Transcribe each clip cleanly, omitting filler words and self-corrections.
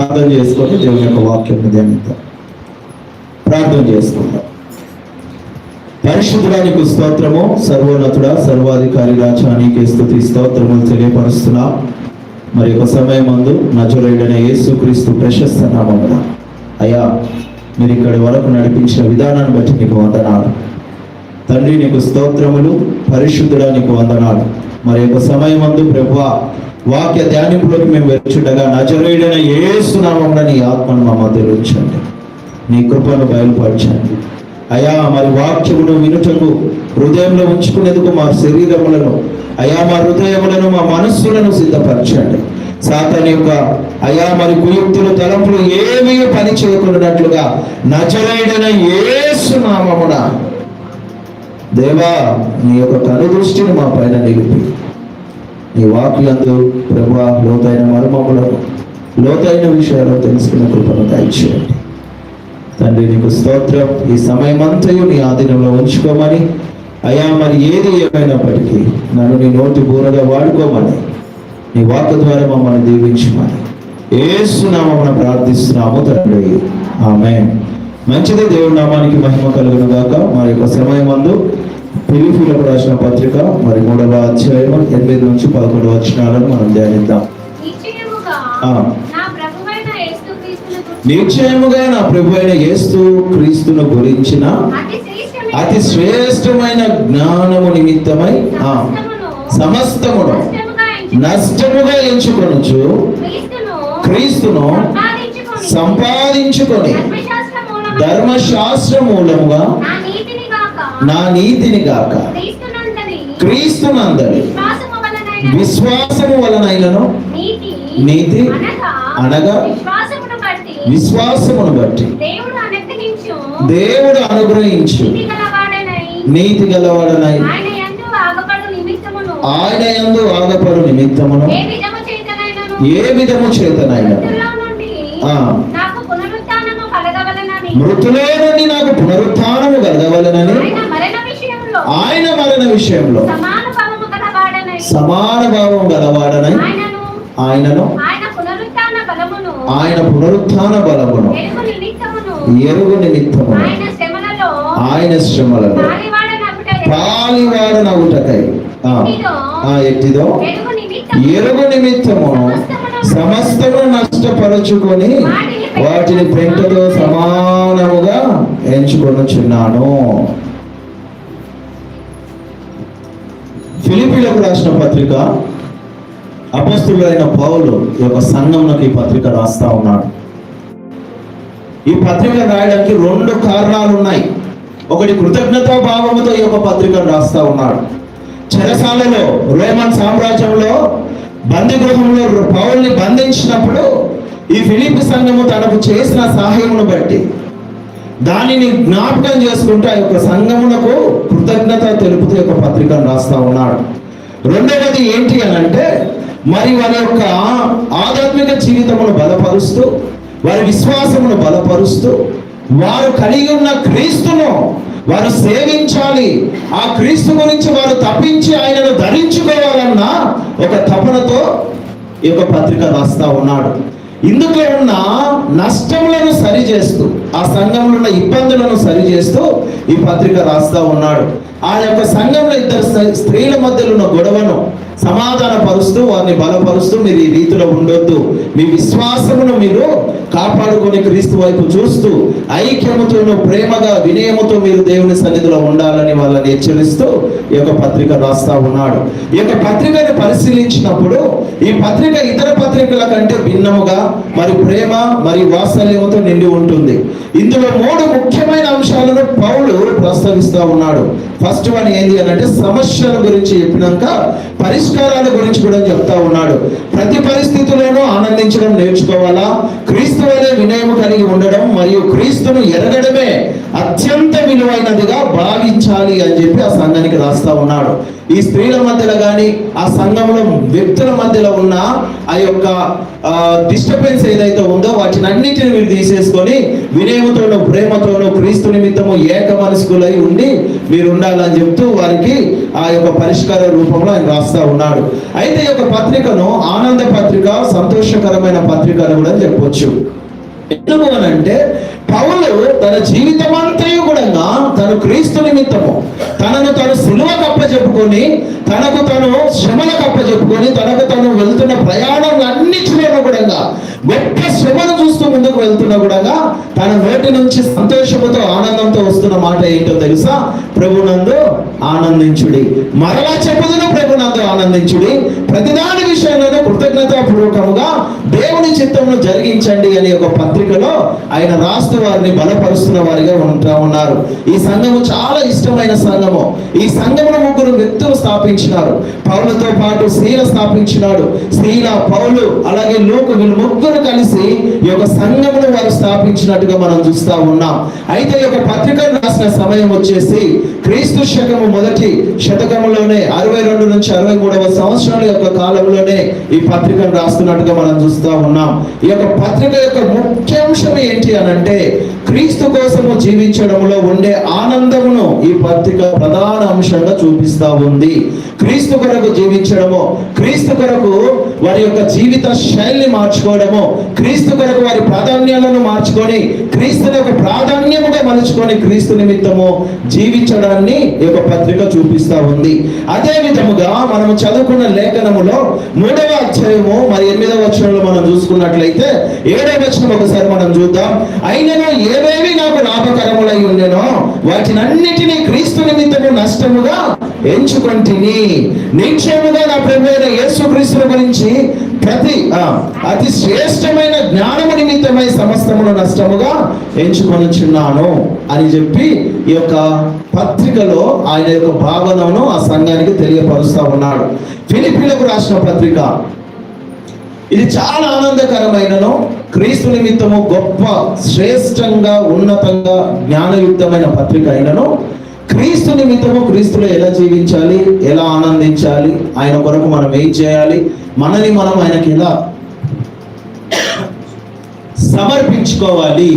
ప్రార్థన చేసుకొని దేవుని యొక్క వాక్యం ధ్యానిద్దాం. ప్రార్థన చేసుకుందాం. పరిశుద్ధుడానికి స్తోత్రము, సర్వోన్నతుడ సర్వాధికారి రాజా నీకే స్తుతి స్తోత్రములు తెలియపరుస్తున్నా. మరి ఒక సమయం మందు నజరేయుడైన యేసుక్రీస్తు ప్రశస్త నామమున అయ్యా మీరు ఇక్కడి వరకు నడిపించిన విధానాన్ని బట్టి నీకు వందనాలు తండ్రి. నీకు స్తోత్రములు. పరిశుద్ధుడా నీకు వందనాలు. మరి ఒక సమయం మందు ప్రభువా వాక్య ధ్యానింపులోకి మేము వచ్చుండగా నజరేయుడైన యేసు నామమున నీ ఆత్మను మా మధ్యలో ఉంచండి, నీ కృపను బయలుపరచండి అయ్యా. మరి వాక్యమును వినుటకు హృదయంలో ఉంచుకునేందుకు మా శరీరములను అయ్యా, మా హృదయములను, మా మనస్సులను సిద్ధపరచండి. సాతాను యొక్క అయ్యా మరి కుయుక్తులు తలంపులు ఏమీ పని చేయకున్నట్లుగా నజరేయుడైన యేసు నామమున దేవా నీ యొక్క కనుదృష్టిని మా పైన నిలిపి నీ వాక్యందు ప్రభువా లోతైన మర్మములను, లోతైన విషయాలు తెలుసుకున్న కృపను దయచేయండి తండ్రి. నీకు స్తోత్రం. ఈ సమయమంతయు నీ ఆధీనంలో ఉంచుకోమని అయ్యా, మరి ఏది ఏమైనప్పటికీ నన్ను నీ నోటి బూరగా వాడుకోమని నీ వాక్కు ద్వారా మమ్మల్ని దీవించమని యేసు నామమున ప్రార్థిస్తున్నాము తండ్రి, ఆమేన్. మంచిది. దేవుడి నామానికి మహిమ కలుగును గాక. మరి యొక్క సమయమందు ఫిలిప్పీయులకు రాసిన పత్రిక మరి 3వ అధ్యాయం 8 నుంచి 11 వచనాలను మనం ధ్యానిద్దాం. నిశ్చయముగా నా ప్రభు అయిన యేసు క్రీస్తును గురించిన అతి శ్రేష్టమైన జ్ఞానము నిమిత్తమై సమస్తమును నష్టముగా ఎంచుకొనుచు క్రీస్తును సంపాదించుకొని ధర్మశాస్త్ర మూలముగా నా నీతిని గాక క్రీస్తునందలి విశ్వాసము వలనైనను నీతి అనగా విశ్వాసమును బట్టి దేవుడు అనుగ్రహించు నీతి గలవాడనై ఆయన యందు ఆగపడు నిమిత్తమును ఏ విధము చేతనైనా మృతులో నుండి నాకు పునరుత్థానము కలగవలెనని ఆయన మరణ విషయంలో సమాన భావం గలవాడనై ఆయనను ఆయన పునరుత్థాన బలమును ఎరుగు నిమిత్తమును ఆయన శ్రమలలో పాలివాడనగుటకై ఎట్టిదో ఎరుగు నిమిత్తమును సమస్తము నష్టపరుచుకొని వాటిని పెంటతో సమానముగా ఎంచుకొనుచున్నాను. ఫిలిప్పీయులకు రాసిన పత్రిక అపొస్తలుడైన పౌలు ఈ యొక్క సంఘంలోకి ఈ పత్రిక రాస్తా ఉన్నాడు. ఈ పత్రిక రాయడానికి 2 కారణాలు ఉన్నాయి. ఒకటి కృతజ్ఞతా భావముతో ఈ యొక్క పత్రికను రాస్తా ఉన్నాడు. చెరసాలలో రోమన్ సామ్రాజ్యంలో బందీ గృహంలో పౌల్ని బంధించినప్పుడు ఈ ఫిలిప్పీ సంఘము తనకు చేసిన సహాయమును బట్టి దానిని జ్ఞాపకం చేసుకుంటూ ఆ యొక్క సంఘమునకు కృతజ్ఞత తెలుపుతూ యొక్క పత్రికను రాస్తా ఉన్నాడు. రెండవది ఏంటి అని అంటే మరి వారి యొక్క ఆధ్యాత్మిక జీవితమును బలపరుస్తూ వారి విశ్వాసమును బలపరుస్తూ వారు కలిగి ఉన్న క్రీస్తును వారు సేవించాలి, ఆ క్రీస్తు గురించి వారు తప్పించి ఆయనను ధరించుకోవాలన్న ఒక తపనతో ఈ యొక్క పత్రిక రాస్తా ఉన్నాడు. ఇందులో ఉన్న నష్టములను సరిచేస్తూ ఆ సంఘంలో ఉన్న ఇబ్బందులను సరిచేస్తూ ఈ పత్రిక రాస్తా ఉన్నాడు. ఆ యొక్క సంఘంలో 2 స్త్రీల మధ్యలో ఉన్న గొడవను సమాధాన పరుస్తూ వారిని బలపరుస్తూ మీరు ఈ రీతిలో ఉండొద్దు, మీ విశ్వాసమును మీరు కాపాడుకొని క్రీస్తు వైపు చూస్తూ ఐక్యముతోను ప్రేమగా వినయముతో మీరు దేవుని సన్నిధిలో ఉండాలని వాళ్ళని హెచ్చరిస్తూ ఈ యొక్క పత్రిక రాస్తా ఉన్నాడు. ఈ యొక్క పత్రికను పరిశీలించినప్పుడు ఈ పత్రిక ఇతర పత్రికల కంటే భిన్నముగా మరి ప్రేమ మరి వాత్సల్యముతో నిండి ఉంటుంది. ఇందులో 3 ముఖ్యమైన అంశాలను పౌలు ప్రస్తావిస్తూ ఉన్నాడు. ఫస్ట్ వన్ ఏంటి అని అంటే సమస్యల గురించి చెప్పినాక పరిష్కారాల గురించి కూడా చెప్తా ఉన్నాడు. ప్రతి పరిస్థితుల్లోనూ ఆనందించడం నేర్చుకోవాలా, క్రీస్తు వలె వినయము కలిగి ఉండడం మరియు క్రీస్తును ఎరగడమే అత్యంత విలువైనదిగా భావించాలి అని చెప్పి ఆ సంఘానికి రాస్తా ఉన్నాడు. ఈ స్త్రీల మధ్యలో కానీ ఆ సంఘంలో వ్యక్తుల మధ్యలో ఉన్న ఆ యొక్క డిస్టర్బెన్స్ ఏదైతే ఉందో వాటిని అన్నిటిని మీరు తీసేసుకొని వినయముతోనూ ప్రేమతోనూ క్రీస్తు నిమిత్తము ఏక మనస్కులై ఉండి మీరు ఉండాలని చెప్తూ వారికి ఆ యొక్క పరిష్కార రూపంలో ఆయన రాస్తా ఉన్నాడు. అయితే ఈ యొక్క పత్రికను ఆనంద పత్రిక, సంతోషకరమైన పత్రిక అని కూడా చెప్పొచ్చు. ఎందుకు అని అంటే పౌలు తన జీవితం అంతయు కూడా తను క్రీస్తు నిమిత్తము తనను తను సిలువకు అప్పచెప్పుకొని, తనకు తను శ్రమలకు అప్పచెప్పుకొని, తనకు తను వెళ్తున్న ప్రయాణం అన్నిటిలో కూడా గొప్ప శ్రమను చూస్తూ ముందుకు వెళ్తున్నా కూడా తన నోటి నుంచి సంతోషముతో ఆనందంతో వస్తున్న మాట ఏంటో తెలుసా? ప్రభునందు ఆనందించుడి. మరలా చెప్పుదును, ప్రభునందు ఆనందించుడి. ప్రతిదాని విషయంలోనూ కృతజ్ఞతాపూర్వకముగా దేవుని చిత్తమును జరిగించండి అనే ఒక పత్రికలో ఆయన రాస్తూ వారిని బలపరుస్తున్న వారిగా ఉన్నారు. ఈ సంఘము చాలా ఇష్టమైన సంఘము. ఈ సంఘమును ముగ్గురు వ్యక్తులు స్థాపించినారు. పౌలుతో పాటు శీల స్థాపించినాడు. శీల, పౌలు, అలాగే లూకు, వీళ్ళు ముగ్గురు కలిసి ఈ యొక్క సంఘమును వారు స్థాపించినట్టుగా మనం చూస్తా ఉన్నాం. అయితే ఈ యొక్క పత్రికను రాసిన సమయం వచ్చేసి క్రీస్తు శకము మొదటి శతకములోనే 62 నుంచి 63వ సంవత్సరాల యొక్క కాలంలోనే ఈ పత్రికను రాస్తున్నట్టుగా మనం చూస్తా ఉన్నాం. ఈ యొక్క పత్రిక యొక్క ముఖ్యాంశం ఏంటి అనంటే క్రీస్తు కోసము జీవించడంలో ఉండే ఆనందమును ఈ పత్రిక ప్రధాన అంశంగా చూపిస్తా ఉంది. క్రీస్తు కొరకు జీవించడము, క్రీస్తు కొరకు వారి యొక్క జీవిత శైలిని మార్చుకోవడము, క్రీస్తు కొరకు వారి ప్రాధాన్యాలను మార్చుకొని క్రీస్తుని ఒక ప్రాధాన్యముగా మలుచుకొని క్రీస్తు నిమిత్తము జీవించడాన్ని ఈ యొక్క పత్రిక చూపిస్తా ఉంది. అదే విధముగా మనము చదువుకున్న లేఖనములో 3వ అధ్యాయము మరి 8వ వచనంలో మనం చూసుకున్నట్లయితే 7వ వచనం ఒకసారి మనం చూద్దాం. అయినను ఏవేవి నాకు లాభకరములై ఉండెనో వాటినన్నిటినీ క్రీస్తు నిమిత్తము నష్టముగా ఎంచుకొంటిని. నిశ్చయముగా నా ప్రభువైన యేసుక్రీస్తు గురించి అతి శ్రేష్టమైన జ్ఞానము నిమిత్తమై సమస్తమును నష్టముగా ఎంచుకొనుచున్నాను అని చెప్పి ఈ యొక్క పత్రికలో ఆయన యొక్క భావనను ఆ సంఘానికి తెలియపరుస్తా ఉన్నాడు. ఫిలిప్పీలకు రాసిన పత్రిక ఇది చాలా ఆనందకరమైనను క్రీస్తు నిమిత్తము గొప్ప శ్రేష్టంగా ఉన్నతంగా జ్ఞానయుక్తమైన పత్రిక అయినను క్రీస్తు నిమిత్తము క్రీస్తులో ఎలా జీవించాలి, ఎలా ఆనందించాలి, ఆయన కొరకు మనం ఏం చేయాలి, మనని మనం ఆయనకి ఎలా సమర్పించుకోవాలి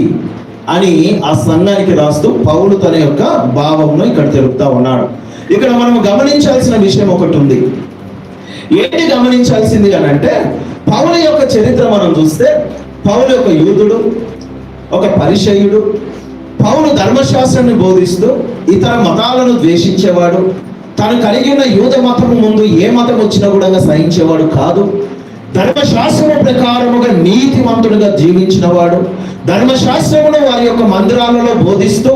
అని ఆ సంఘానికి రాస్తూ పౌలు తన యొక్క భావంను ఇక్కడ తెలుపుతా ఉన్నాడు. ఇక్కడ మనం గమనించాల్సిన విషయం ఒకటి ఉంది. ఏంటి గమనించాల్సింది అని అంటే పౌలు యొక్క చరిత్ర మనం చూస్తే పౌలు యొక్క యూదుడు, ఒక పరిసయ్యుడు. పౌలు ధర్మశాస్త్రాన్ని బోధిస్తూ ఇతర మతాలను ద్వేషించేవాడు. తను కలిగి ఉన్న యూద మతము ముందు ఏ మతం వచ్చినా కూడా సహించేవాడు కాదు. ధర్మశాస్త్రము ప్రకారముగా నీతిమంతుడుగా జీవించిన వాడు. ధర్మశాస్త్రమును వారి యొక్క మందిరాలలో బోధిస్తూ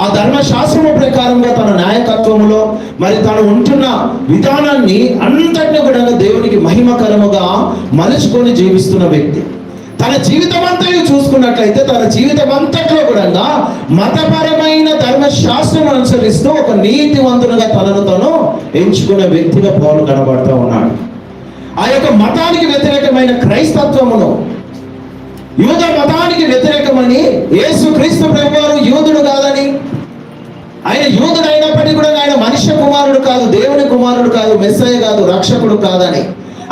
ఆ ధర్మశాస్త్రము ప్రకారంగా తన నాయకత్వములో మరి తను ఉంటున్న విధానాన్ని అంతటిని కూడా దేవునికి మహిమకరముగా మలుచుకొని జీవిస్తున్న వ్యక్తి. తన జీవితం అంతా చూసుకున్నట్లయితే తన జీవితం అంతట్లో కూడా మతపరమైన ధర్మశాస్త్రం అనుసరిస్తూ ఒక నీతివంతునిగా తనను తను ఎంచుకునే వ్యక్తిగా పౌలు కనబడుతూ ఉన్నాడు. ఆ యొక్క మతానికి వ్యతిరేకమైన క్రైస్తత్వమును, యూద మతానికి వ్యతిరేకమని, యేసుక్రీస్తు ప్రభువారు యూదుడు కాదని, ఆయన యూదుడు అయినప్పటికీ కూడా ఆయన మనుష్య కుమారుడు కాదు, దేవుని కుమారుడు కాదు, మెస్సయ్య కాదు, రక్షకుడు కాదని,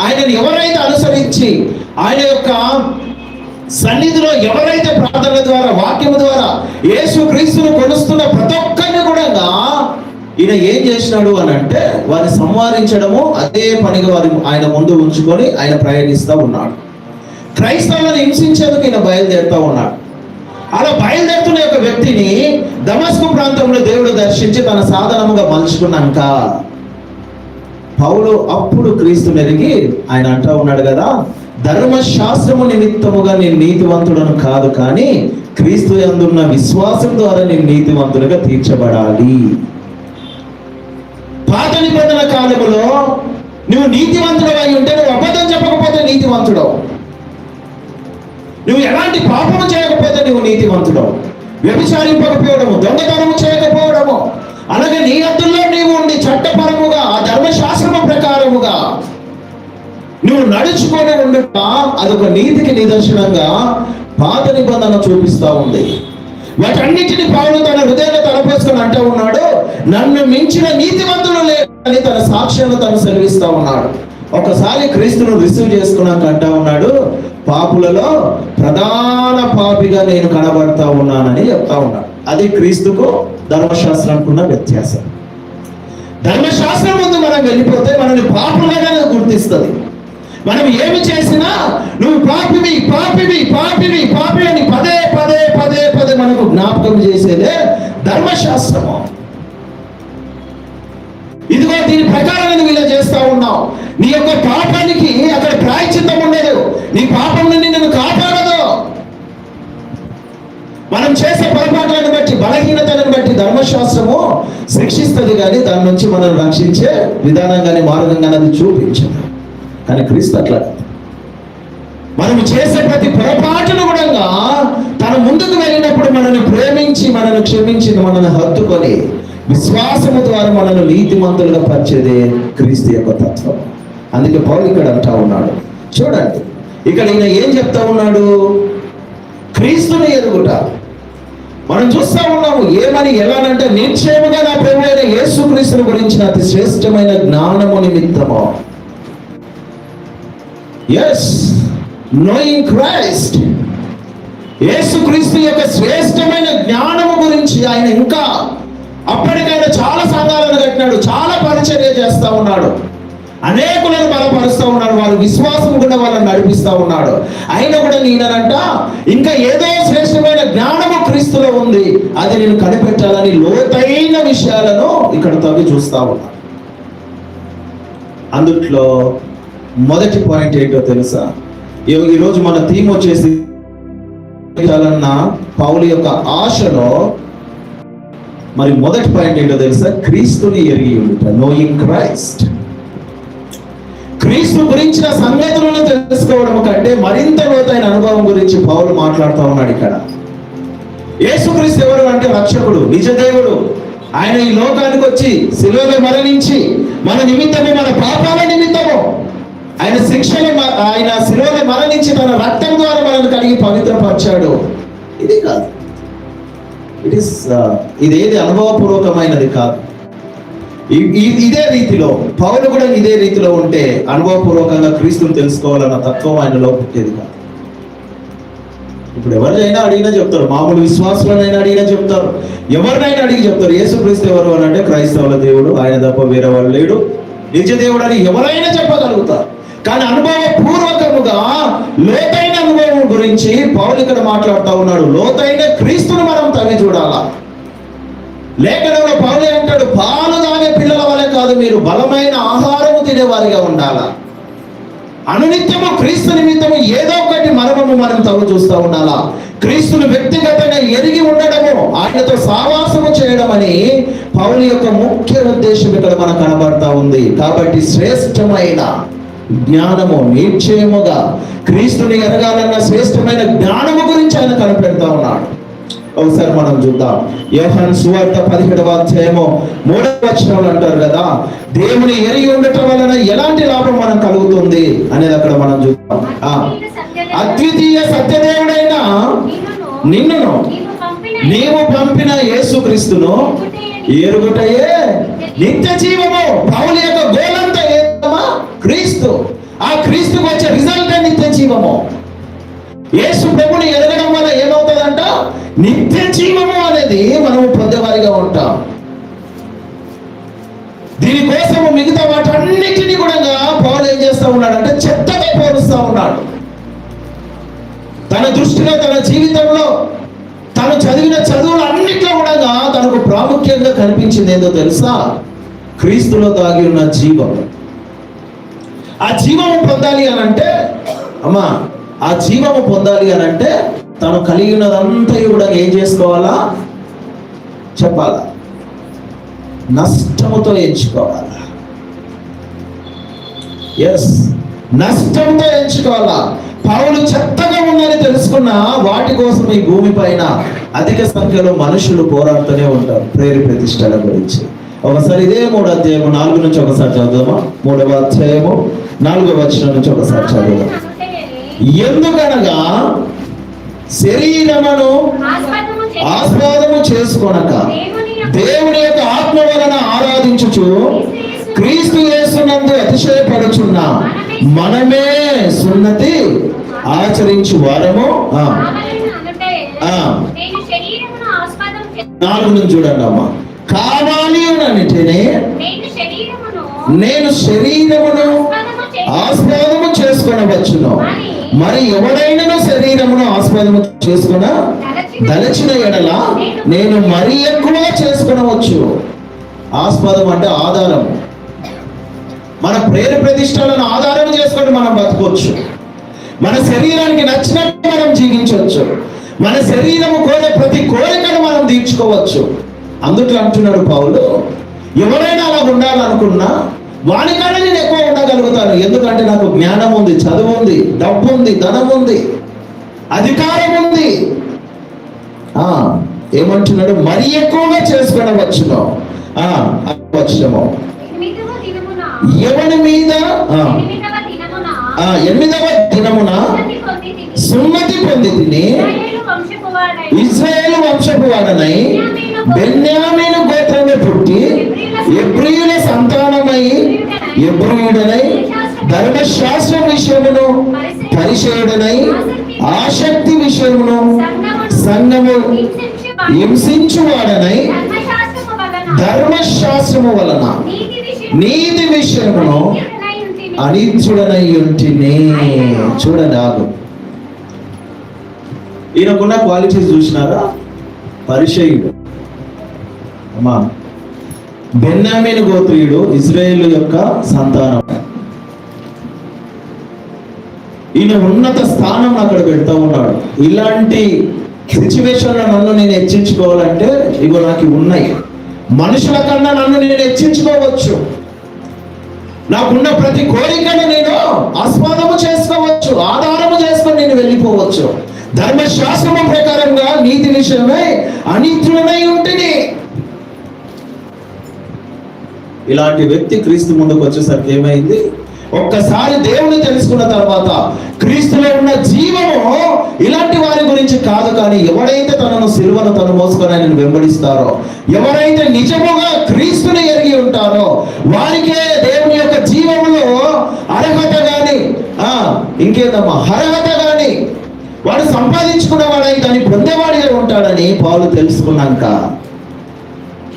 ఆయనను ఎవరైతే అనుసరించి ఆయన యొక్క సన్నిధిలో ఎవరైతే ప్రార్థన ద్వారా వాక్యము ద్వారా యేసుక్రీస్తును కొలుస్తున్న ప్రతి ఒక్కరిని కూడా ఈయన ఏం చేసినాడు అని అంటే వారిని సంహరించడము అదే పనిగా వారి ఆయన ముందు ఉంచుకొని ఆయన ప్రయాణిస్తూ ఉన్నాడు. క్రైస్తవులను హింసించేందుకు ఈయన బయలుదేరుతూ ఉన్నాడు. అలా బయలుదేరుతున్న యొక్క వ్యక్తిని దమస్కు ప్రాంతంలో దేవుడు దర్శించి తన సాధనముగా మలుచుకున్నాక పౌలు అప్పుడు క్రీస్తు మెరిగి ఆయన అంటూ ఉన్నాడు కదా, ధర్మశాస్త్రము నిమిత్తముగా నేను నీతివంతుడను కాదు, కానీ క్రీస్తు యందున్న విశ్వాసం ద్వారా నేను నీతివంతులుగా తీర్చబడాలి. పాత నిబంధన కాలములో నువ్వు నీతివంతుడు అయి ఉంటే నువ్వు అబద్ధం చెప్పకపోతే నీతివంతుడవు, నువ్వు ఎలాంటి పాపము చేయకపోతే నువ్వు నీతివంతుడవు, వ్యభిచారింపకపోవడము, దొంగతనము చేయకపోవడము, అలాగే నీ హద్దుల్లో నీవు ఉండి చట్టపరముగా ఆ ధర్మశాస్త్రము ప్రకారముగా నువ్వు నడుచుకొని ఉండట అదొక నీతికి నిదర్శనంగా పాత నిబంధన చూపిస్తా ఉంది. వాటన్నిటిని పౌలు తన హృదయంలో తలపేసుకొని అంటూ ఉన్నాడు, నన్ను మించిన నీతివంతులు లేదని తన సాక్ష్యాలను తను సెలవిస్తా ఉన్నాడు. ఒకసారి క్రీస్తును రిసీవ్ చేసుకున్నాక అంటా ఉన్నాడు, పాపులలో ప్రధాన పాపిగా నేను కనబడతా ఉన్నానని చెప్తా ఉన్నాడు. అది క్రీస్తుకు ధర్మశాస్త్రానికి ఉన్న వ్యత్యాసం. ధర్మశాస్త్రం ముందు మనం వెళ్ళిపోతే మనల్ని పాపులుగానే గుర్తిస్తుంది. మనం ఏమి చేసినా నువ్వు పాపివి పాపివి పాపివి పాపి అని పదే పదే పదే పదే మనకు జ్ఞాపకం చేసేదే ధర్మశాస్త్రము. ఇదిగో దీని ప్రకారం నువ్వు ఇలా చేస్తా ఉన్నావు. నీ యొక్క పాపానికి అక్కడ ప్రాయశ్చిత్తం ఉండదు. నీ పాపం నుండి నిన్ను కాపాడదు. మనం చేసే పొరపాట్లను బట్టి, బలహీనతలను బట్టి ధర్మశాస్త్రము శిక్షిస్తుంది, కానీ దాని నుంచి మనం రక్షించే విధానం కానీ మార్గం కానీ అది చూపించదు. కానీ క్రీస్తు అట్లా మనం చేసే ప్రతి పొరపాటును కూడా తన ముందుకు వెళ్ళినప్పుడు మనల్ని ప్రేమించి, మనల్ని క్షమించి, మనల్ని హత్తుకొని విశ్వాసము ద్వారా మనల్ని నీతిమంతులుగా పరిచేదే క్రీస్తు యొక్క తత్వం. అందుకే పౌలు ఇక్కడ అంటా ఉన్నాడు, చూడండి ఇక్కడ ఈయన ఏం చెప్తా ఉన్నాడు, క్రీస్తుని ఎరుగుట. మనం చూస్తా ఉన్నాము ఏమని, ఎలానంటే నిశ్చయముగా నా ప్రభువైన యేసుక్రీస్తుని గురించిన అతి శ్రేష్టమైన జ్ఞానము నిమిత్తము. ఎస్, నోయింగ్ క్రైస్ట్, యేసుక్రీస్తు యొక్క శ్రేష్టమైన జ్ఞానము గురించి ఆయన ఇంకా అప్పటికైనా చాలా సంఘాలను కట్టినాడు, చాలా పరిచర్య చేస్తా ఉన్నాడు, అనేకులను బలపరుస్తూ ఉన్నాడు, వారి విశ్వాసం కూడా వాళ్ళని నడిపిస్తూ ఉన్నాడు. అయినా కూడా నేనంట ఇంకా ఏదో శ్రేష్టమైన జ్ఞానము క్రీస్తులో ఉంది, అది నేను కనిపెట్టాలని లోతైన విషయాలను ఇక్కడ తవ్వి చూస్తా ఉన్నాను. అందుట్లో మొదటి పాయింట్ ఏంటో తెలుసా? ఈరోజు మన థీమ్ వచ్చేసి పౌలు యొక్క ఆశలో మరి మొదటి పాయింట్ ఏంటో తెలుసా? క్రీస్తుని ఎరిగి ఉండుట, నోయింగ్ క్రైస్ట్. క్రీస్తు గురించిన సంగతులను తెలుసుకోవడం కంటే మరింత లోతైన అనుభవం గురించి పౌలు మాట్లాడుతూ ఉన్నాడు ఇక్కడ. యేసుక్రీస్తు ఎవరు అంటే రక్షకుడు, నిజ దేవుడు. ఆయన ఈ లోకానికి వచ్చి శిలువలో మరణించి మన నిమిత్తము, మన పాపాల నిమిత్తము ఆయన ఆయన శిలువలో మరణించి తన రక్తం ద్వారా మనల్ని కలిగి పవిత్రపరిచాడు. ఇది కాదు, ఇదేది అనుభవపూర్వకమైనది కాదు. ఇదే రీతిలో పౌలు కూడా ఇదే రీతిలో ఉంటే అనుభవపూర్వకంగా క్రీస్తుని తెలుసుకోవాలన్న తత్వం ఆయనలో పుట్టేది కాదు. ఇప్పుడు ఎవరినైనా అడిగినా చెప్తారు, మామూలు విశ్వాసులనైనా అడిగినా చెప్తారు, ఎవరినైనా అడిగి చెప్తారు యేసుక్రీస్తు ఎవరు అని అంటే క్రైస్తవుల దేవుడు, ఆయన తప్ప వేరే వాళ్ళు లేడు, నిజ దేవుడు అని ఎవరైనా చెప్పగలుగుతారు. కానీ అనుభవపూర్వకముగా లోతైన అనుభవం గురించి పౌలు ఇక్కడ మాట్లాడుతూ ఉన్నాడు. లోతైన క్రీస్తును మనం తవ్వి చూడాలా. లేఖనంలో పౌలు అంటాడు, పాలు తాగే పిల్లల వలె కాదు, మీరు బలమైన ఆహారము తినేవారిగా ఉండాలా. అనునిత్యము క్రీస్తు నిమిత్తము ఏదో ఒకటి మర్మము మనం తవ్వి చూస్తూ ఉండాలా. క్రీస్తును వ్యక్తిగతంగా ఎరిగి ఉండడము, ఆయనతో సావాసము చేయడం అని పౌలు యొక్క ముఖ్య ఉద్దేశం ఇక్కడ మనకు కనబడతా ఉంది. కాబట్టి శ్రేష్టమైన జ్ఞానము, నిశ్చయముగా క్రీస్తుని ఎరగాలన్న శ్రేష్టమైన జ్ఞానము గురించి ఆయన కనిపెడతా ఉన్నాడు. ఒకసారి మనం చూద్దాం. యోహాను సువార్త 17వ అధ్యాయము 3వ వచనంలో అంటారు కదా, దేవుని ఎరిగి ఉండటం వలన ఎలాంటి లాభం మనం కలుగుతుంది అనేది అక్కడ మనం చూద్దాం. అద్వితీయ సత్యదేవుడైన నిన్నును నీవు పంపిన యేసుక్రీస్తును ఎరుగుటయే నిత్య జీవము. పౌలు యొక్క గోలంతా ఏమా? క్రీస్తు. ఆ క్రీస్తుకు వచ్చే రిజల్ట్ నిత్య జీవము. యేసు ప్రభుని ఎరగడం వల్ల ఏమవుతుందంట? నిత్య జీవము అనేది మనము పొందేవారిగా ఉంటాం. దీనికోసము మిగతా వాటన్నిటినీ కూడా పౌలు ఏం చేస్తా ఉన్నాడంటే చెత్తగా పోలుస్తా ఉన్నాడు. తన దృష్టిలో, తన జీవితంలో, తను చదివిన చదువులు అన్నిట్లో కూడా తనకు ప్రాముఖ్యంగా కనిపించింది ఏందో తెలుసా? క్రీస్తులో దాగి ఉన్న జీవం. ఆ జీవము పొందాలి అని అంటే, అమ్మా, ఆ జీవము పొందాలి అని అంటే తను కలిగి ఉన్నదంతా కూడా ఏం చేసుకోవాలా? చెప్పాలా? నష్టముతో ఎంచుకోవాలా. ఎస్, నష్టంతో ఎంచుకోవాలా. పౌలు చెత్తగా ఉందని తెలుసుకున్న వాటి కోసం ఈ భూమి పైన అధిక సంఖ్యలో మనుషులు పోరాడుతూనే ఉంటారు ప్రేరు ప్రతిష్టల గురించి. ఒకసారి ఇదే 3వ అధ్యాయము 4 నుంచి ఒకసారి చదువుదామా? 3వ అధ్యాయము 4వ వచనం నుంచి ఒకసారి చదువుదాం. ఎందుకనగా శరీరమును ఆస్వాదము చేసుకొనక దేవుని యొక్క ఆత్మ వలన ఆరాధించుచు క్రీస్తు యేసునందు అతిశయపడుచున్న మనమే సున్నతి ఆచరించు వారము. కావాలని అనుటే నేను శరీరమును ఆస్పదం చేసుకొని 4 నుంచి చూడండి అమ్మా. కావాలి అని అంటేనే నేను శరీరమును ఆస్పదము చేసుకొనవచ్చును, మరి ఎవడైనా శరీరమును ఆస్పదము చేసుకున్న దలచిన ఎడల నేను మరి ఎక్కువ చేసుకొనవచ్చు. ఆస్పదం అంటే ఆధారం. మన ప్రేర ప్రతిష్టలను ఆధారం చేసుకొని మనం బతకొచ్చు. మన శరీరానికి నచ్చినట్టు మనం జీవించవచ్చు. మన శరీరము కోరే ప్రతి కోరికను మనం తీర్చుకోవచ్చు. అందుకే అంటున్నాడు పౌలు, ఎవరైనా అలా ఉండాలనుకున్నా వానికన్నా నేను ఎక్కువ ఉండగలుగుతాను. ఎందుకంటే నాకు జ్ఞానం ఉంది, చదువు ఉంది, డబ్బు ఉంది, ధనం ఉంది, అధికారం ఉంది. ఏమంటున్నాడు? మరి ఎక్కువగా చేసుకునవచ్చును. వచ్చము ఎవరి మీద 8వ దినమున సున్నతి పొంది తిని ఇశ్రాయేలు వంశపు వాడనై బెన్యామీను గోత్రమే పుట్టి ఎబ్రీయుల సంతానమై ఎబ్రీయుడనై ధర్మశాస్త్ర విషయమును పరిచయుడనై ఆసక్తి విషయమును సంఘము హింసించువాడనై ధర్మశాస్త్రము వలన నీతి విషయమును అనిత్యుడనై ఉంటిని. చూడండి, ఆగు. ఈయనకున్న క్వాలిటీస్ చూసినారా? పరిచయుడు, అమ్మా, బెన్యామీను గోత్రీయుడు, ఇశ్రాయేలు యొక్క సంతానం. ఈయన ఉన్నత స్థానం అక్కడ పెడతా ఉన్నాడు. ఇలాంటి సిచ్యువేషన్లో నన్ను నేను హెచ్చించుకోవాలంటే ఇగో నాకు ఉన్నాయి. మనుషుల కన్నా నన్ను నేను హెచ్చించుకోవచ్చు. నాకున్న ప్రతి కోరికను నేను ఆస్వాదము చేసుకోవచ్చు, ఆధారము చేసుకొని నేను వెళ్ళిపోవచ్చు. ధర్మశాస్త్రము ప్రకారంగా నీతి విషయమై అనిత్యుడనై ఉంటిని. ఇలాంటి వ్యక్తి క్రీస్తు ముందుకు వచ్చేసరికి ఏమైంది? ఒక్కసారి దేవుని తెలుసుకున్న తర్వాత క్రీస్తులో ఉన్న జీవము ఇలాంటి వారి గురించి కాదు, కానీ ఎవరైతే తనను సిలువను తను మోసుకొని ఆయనను వెంబడిస్తారో, ఎవరైతే నిజముగా క్రీస్తుని ఎరిగి ఉంటారో వారికే దేవుని యొక్క జీవములో అర్హత గాని ఇంకేదమ్మా అర్హత గాని వాడు సంపాదించుకున్న వాడై దాన్ని పొందేవాడిగా ఉంటాడని పౌలు తెలుసుకున్నాక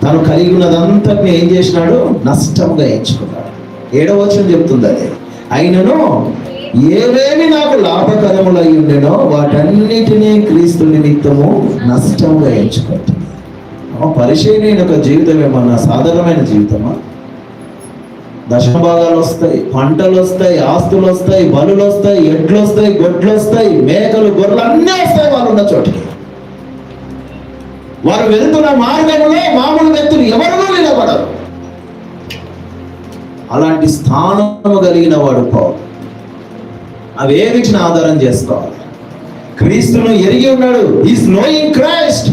తను కలిగి ఉన్నదంతటిని ఏం చేసినాడు? నష్టముగా ఎంచుకున్నాడు. 7వ వచనం చెప్తుంది అది. అయినను ఏవేమి నాకు లాభకరములై ఉండెనో వాటన్నిటినీ క్రీస్తు నిమిత్తము నష్టముగా ఎంచుకుంటున్నాను. పరిచయం యొక్క జీవితం ఏమన్నా సాధారణమైన జీవితమా? దశభాగాలు వస్తాయి, పంటలు వస్తాయి, ఆస్తులు వస్తాయి, బలులు వస్తాయి, ఎడ్లు వస్తాయి, గొడ్లు వస్తాయి, మేకలు, గొర్రెలు అన్నీ వస్తాయి వాళ్ళు ఉన్న చోటికి. వారు వెళ్తున్న మార్గంలో మామూలు వ్యక్తులు ఎవరినూ నిలబడరు. అలాంటి స్థానము కలిగిన వాడు పౌలు. అవి ఏ వీటిని ఆధారం చేసుకోవాలి? క్రీస్తును ఎరిగి ఉన్నాడు. Is knowing Christ.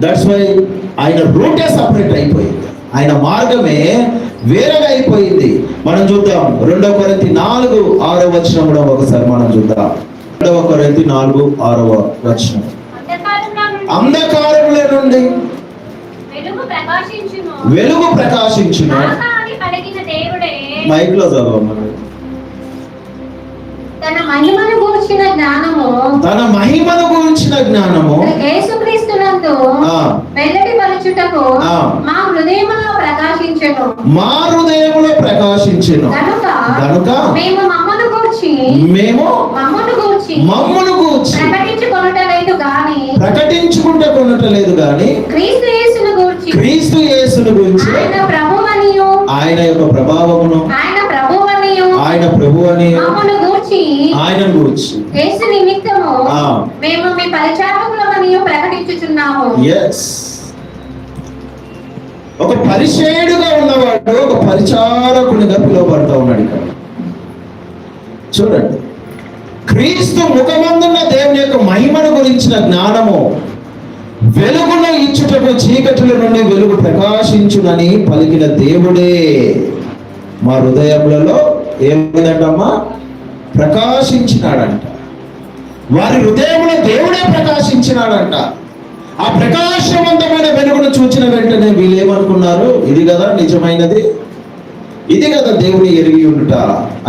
That's why ఆయన రూటే సపరేట్ అయిపోయింది, ఆయన మార్గమే వేరేగా అయిపోయింది. మనం చూద్దాం 2 కొరింథీ 4:6 వచనం కూడా ఒకసారి మనం చూద్దాం. 2 కొరింథీ 4:6 వచనం. అంధకారముల నుండి వెలుగు ప్రకాశించును. మైక్ లో చదవమని. తన మహిమను గూర్చిన జ్ఞానము యేసుక్రీస్తునందు వెల్లడిపరచుటకు మా హృదయములో ప్రకాశించెను. కనుక మేము మమ్మను గూర్చి ప్రకటించుకుంటలేదు గాని క్రీస్తు యేసును గురించి ఆయన యొక్క ప్రభావమును ఆయన ప్రభువని ఆయన గూర్చి యేసు నిమిత్తము మేము మీ పరిచారకులమని ప్రకటించుచున్నాము. yes, ఒక పరిచయుడుగా ఉన్నవాడు ఒక పరిచారకునిగా పిలువబడతా ఉన్నాడు. ఇక్కడ చూడండి, క్రీస్తు ముఖమందున్న దేవుని యొక్క మహిమను గురించిన జ్ఞానము వెలుగును ఇచ్చుటకు చీకటిల నుండి వెలుగు ప్రకాశించునని పలికిన దేవుడే మా హృదయములలో ఏమైందంటమ్మా? ప్రకాశించినాడంట. వారి హృదయంలో దేవుడే ప్రకాశించినాడంట. ఆ ప్రకాశవంతమైన వెలుగును చూచిన వెంటనే వీళ్ళేమనుకున్నారు? ఇది కదా నిజమైనది, ఇది కదా దేవుని ఎరిగి ఉండుట